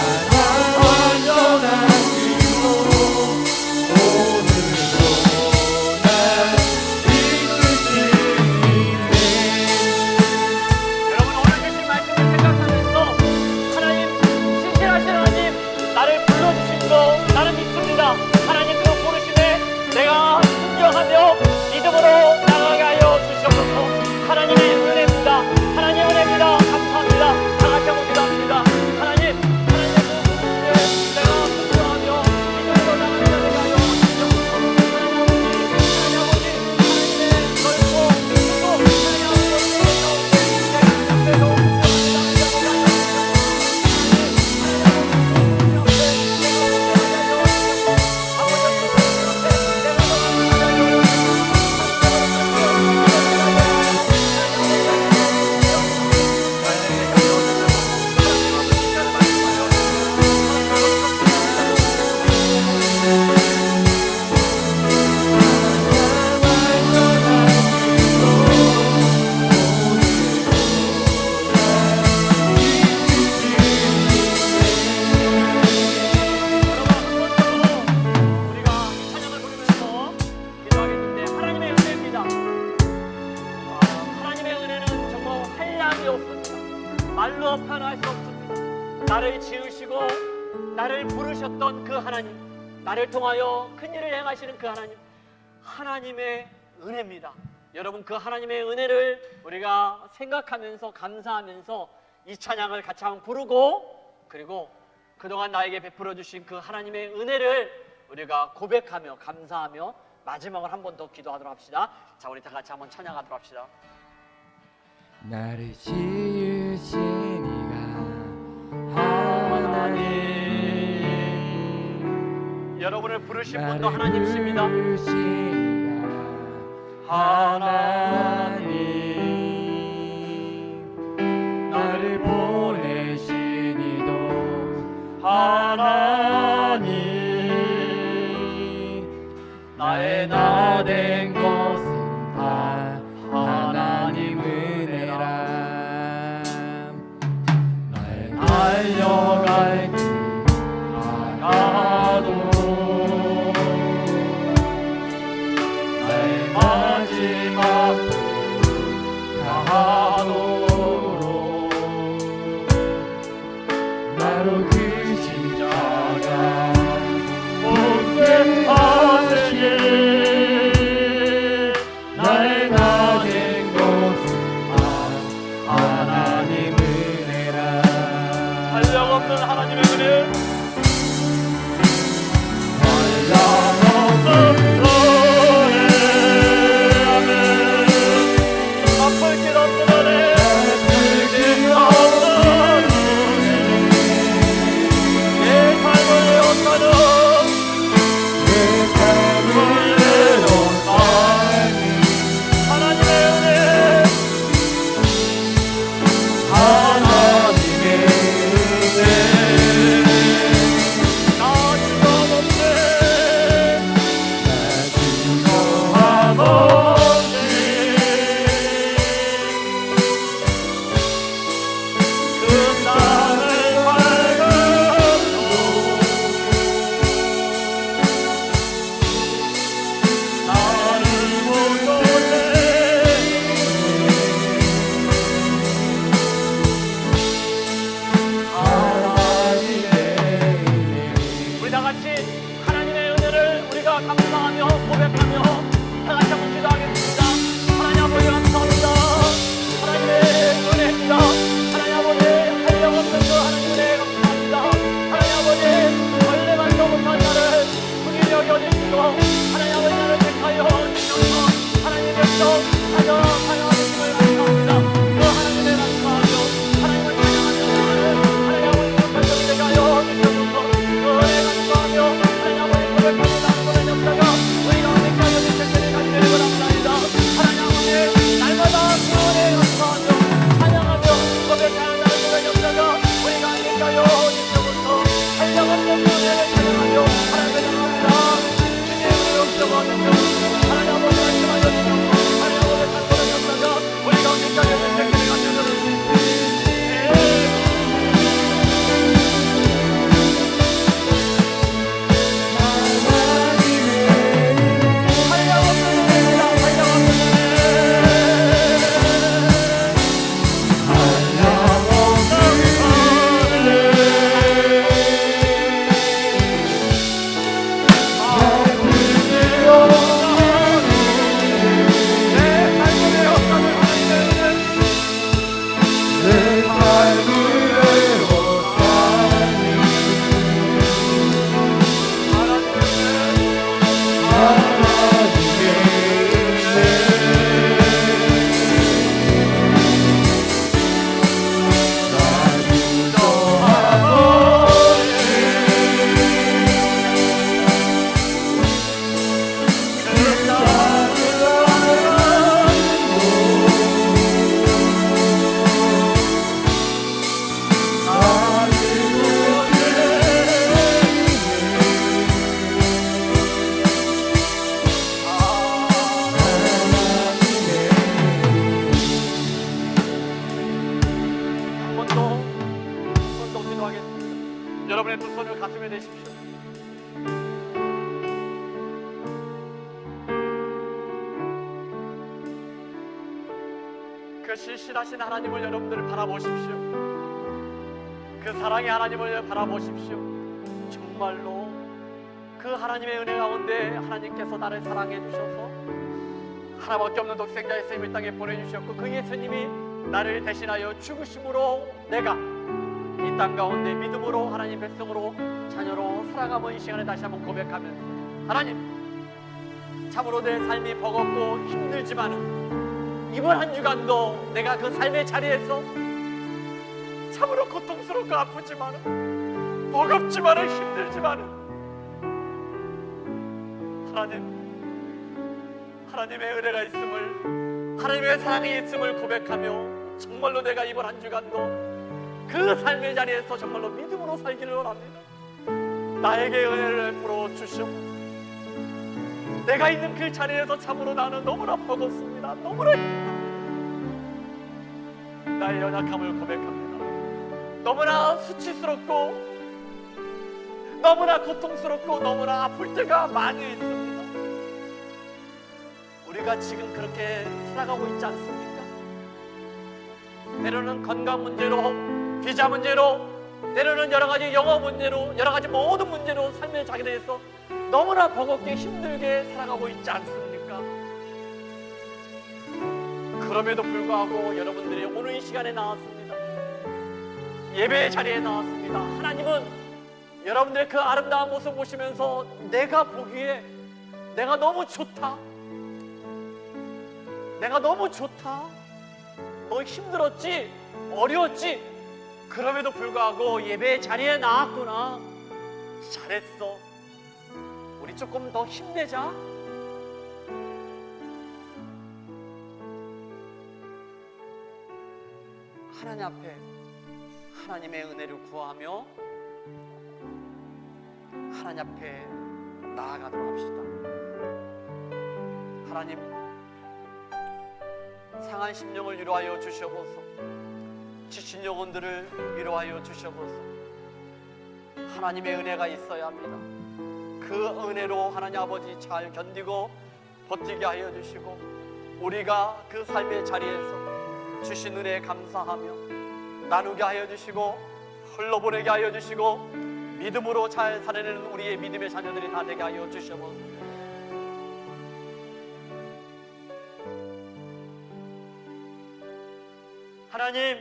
가장 완전한 길로 오늘도 날 이끄시네. 여러분 오늘 주신 말씀을 생각하면서 하나님 신실하신 하나님 나를 불러주신 거 나는 믿습니다. 하나님 그 부르심에 내가 순종하며 믿음으로 나가게 하여 주시옵소서. 하나님의 은혜입니다. 하나님의 은혜입니다. 감사합니다. 다 같이 한번 기도합니다. 하나님 그 부르심에 내가 순종하며 믿음으로 나가게 하여 주시옵소서. 하나님 아버지 하나님의 넓고 또 하나님 아버지 내가 앞에 말로 표현할 수 없습니다. 나를 지으시고 나를 부르셨던 그 하나님, 나를 통하여 큰 일을 행하시는 그 하나님, 하나님의 은혜입니다. 여러분 그 하나님의 은혜를 우리가 생각하면서 감사하면서 이 찬양을 같이 한번 부르고, 그리고 그동안 나에게 베풀어 주신 그 하나님의 은혜를 우리가 고백하며 감사하며 마지막으로 한 번 더 기도하도록 합시다. 자, 우리 다 같이 한번 찬양하도록 합시다. 나를 지으신 이가 하나님, 여러분을 부르신 분도 하나님이십니다. 부르신 이가 하나님, 나를 보내신 이도 하나님, 나의 나 된 것은 다 하나님 은혜라. 나의 달려갈 길 나가도 나의 마지막 다하도록 나로 그 십자가 못 하시니 나의 나 된 것은 하나님 은혜라. 한량없는 하나님의 은혜, 한량없는 은혜, 아멘. 아플 길 없는 은혜, 길 없는 내 삶을 내었다는 내 삶을 내어가니 하나님의 은혜, 하나님의 은혜. 나 지금 없네, 아버지 그 땅을 밝은 나를 보여내 하나님의 은혜. 우리 다 같이 하나님의 은혜를 우리가 감사하며 고백하며 다 같이 한번 기도하겠습니다. 하나님 아버지 감사합니다. 하나님의 은혜입니다. 하나님 아버지 한량없는 그 하나님 은혜 감사합니다. 하나님 아버지 원래만도 못한 나를 긍휼히 여겨주시고 하나님 아버지 나를 택하여 주셔서 하나님의 백성 사랑하심을 감사합니다. 그 하나님의 감사하며 하나님을 찬양하며 하나님 아버지 그 백성이 되게 하여 주셔서 그 은혜 감사하며 하나님 아버지 고백합니다. 하나님의 역사가 우리 가운데 하여 주실 때를 간절히 바랍니다. 하나님 아버지 날마다 그 은혜 감사하며 찬양하며 고백하는 하나님의 역사가 우리 가운데 하여 주셔서 한량없는 그 은혜를 찬양하며 하나님을 찬양합니다. 주님의 은혜를 없어가 주셔서 하나님 아버지 말씀하여 주셔서 하나님 아버지 찬송의 역사가 우리 가운데 하여 주실 때를 간절히 바랍니다. 한번더 기도하겠습니다. 여러분의 두 손을 가슴에 대십시오. 그 실실하신 하나님을 여러분들 바라보십시오. 그 사랑의 하나님을 바라보십시오. 정말로 그 하나님의 은혜 가운데 하나님께서 나를 사랑해 주셔서 하나밖에 없는 독생자 예수님을 이 땅에 보내주셨고 그 예수님이 나를 대신하여 죽으심으로 내가 이 땅 가운데 믿음으로 하나님 백성으로 자녀로 살아가면 이 시간에 다시 한번 고백하면서 하나님 참으로 내 삶이 버겁고 힘들지만은 이번 한 주간도 내가 그 삶의 자리에서 참으로 고통스럽고 아프지만은 버겁지만은 힘들지만은 하나님의 은혜가 있음을, 하나님의 사랑이 있음을 고백하며 정말로 내가 이번 한 주간도 그 삶의 자리에서 정말로 믿음으로 살기를 원합니다. 나에게 은혜를 베풀어 주시옵소서. 내가 있는 그 자리에서 참으로 나는 너무나 버겁습니다. 너무나 나의 연약함을 고백합니다. 너무나 수치스럽고 너무나 고통스럽고 너무나 아플 때가 많이 있습니다. 우리가 지금 그렇게 살아가고 있지 않습니까? 때로는 건강 문제로, 비자 문제로, 때로는 여러 가지 영어 문제로, 여러 가지 모든 문제로 삶의 자리에서 너무나 버겁게 힘들게 살아가고 있지 않습니까? 그럼에도 불구하고 여러분들이 오늘 이 시간에 나왔습니다. 예배의 자리에 나왔습니다. 하나님은 여러분들의 그 아름다운 모습 보시면서 내가 보기에 내가 너무 좋다, 내가 너무 좋다, 너 힘들었지, 어려웠지, 그럼에도 불구하고 예배의 자리에 나왔구나, 잘했어, 우리 조금 더 힘내자. 하나님 앞에 하나님의 은혜를 구하며 하나님 앞에 나아가도록 합시다. 하나님, 상한 심령을 위로하여 주시옵소서. 지친 영혼들을 위로하여 주시옵소서. 하나님의 은혜가 있어야 합니다. 그 은혜로 하나님 아버지 잘 견디고 버티게 하여 주시고, 우리가 그 삶의 자리에서 주신 은혜에 감사하며 나누게 하여 주시고 흘러보내게 하여 주시고 믿음으로 잘 살아내는 우리의 믿음의 자녀들이 다 되게 하여 주시옵소서. 하나님,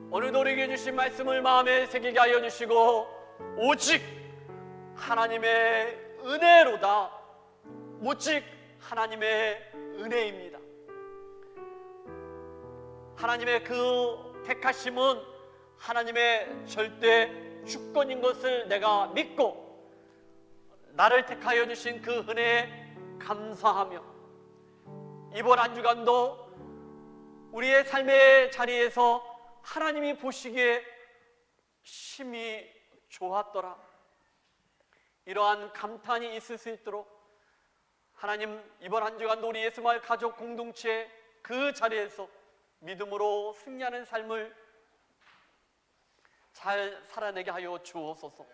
오늘도 우리에게 주신 말씀을 마음에 새기게 하여 주시고 오직 하나님의 은혜로다, 오직 하나님의 은혜입니다. 하나님의 그 택하심은 하나님의 절대 주권인 것을 내가 믿고 나를 택하여 주신 그 은혜에 감사하며 이번 한 주간도 우리의 삶의 자리에서 하나님이 보시기에 심히 좋았더라, 이러한 감탄이 있을 수 있도록 하나님 이번 한 주간도 우리 예수마을 가족 공동체 그 자리에서 믿음으로 승리하는 삶을 잘 살아내게 하여 주옵소서.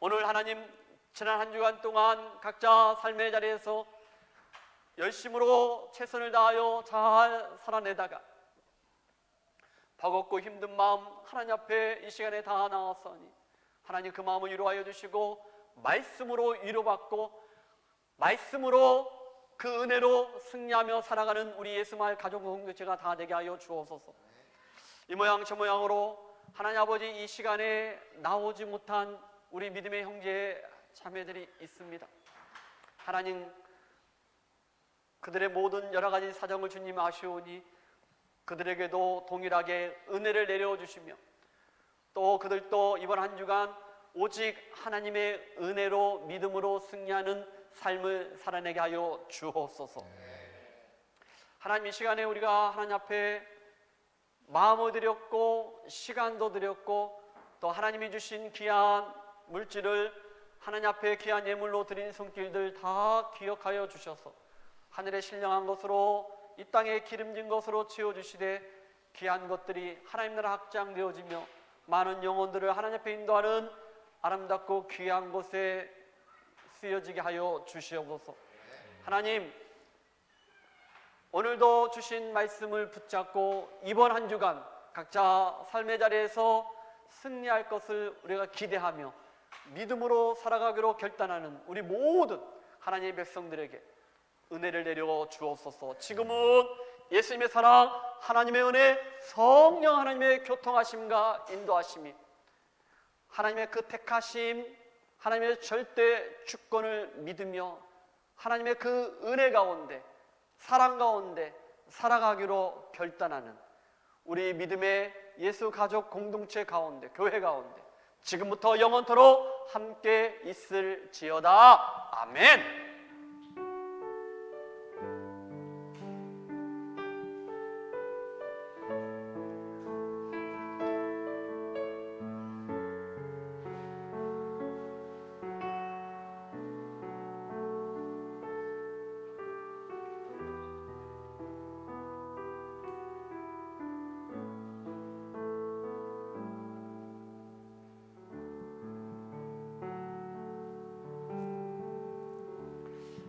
오늘 하나님 지난 한 주간 동안 각자 삶의 자리에서 열심으로 최선을 다하여 잘 살아내다가 버겁고 힘든 마음 하나님 앞에 이 시간에 다 나왔으니 하나님 그 마음을 위로하여 주시고 말씀으로 위로받고 말씀으로 그 은혜로 승리하며 살아가는 우리 예수마을 가족 공동체가 다 되게 하여 주옵소서. 이 모양 저 모양으로 하나님 아버지 이 시간에 나오지 못한 우리 믿음의 형제 자매들이 있습니다. 하나님, 그들의 모든 여러 가지 사정을 주님 아시오니 그들에게도 동일하게 은혜를 내려주시며 또 그들도 이번 한 주간 오직 하나님의 은혜로 믿음으로 승리하는 삶을 살아내게 하여 주옵소서. 하나님, 이 시간에 우리가 하나님 앞에 마음을 드렸고 시간도 드렸고 또 하나님이 주신 귀한 물질을 하나님 앞에 귀한 예물로 드린 손길들 다 기억하여 주셔서 하늘에 신령한 것으로 이 땅에 기름진 것으로 채워주시되 귀한 것들이 하나님 나라 확장되어지며 많은 영혼들을 하나님 앞에 인도하는 아름답고 귀한 곳에 쓰여지게 하여 주시옵소서. 하나님, 오늘도 주신 말씀을 붙잡고 이번 한 주간 각자 삶의 자리에서 승리할 것을 우리가 기대하며 믿음으로 살아가기로 결단하는 우리 모든 하나님의 백성들에게 은혜를 내려 주옵소서. 지금은 예수님의 사랑, 하나님의 은혜, 성령 하나님의 교통하심과 인도하심이 하나님의 그 택하심, 하나님의 절대 주권을 믿으며 하나님의 그 은혜 가운데, 사랑 가운데 살아가기로 결단하는 우리 믿음의 예수 가족 공동체 가운데, 교회 가운데 지금부터 영원토록 함께 있을지어다. 아멘.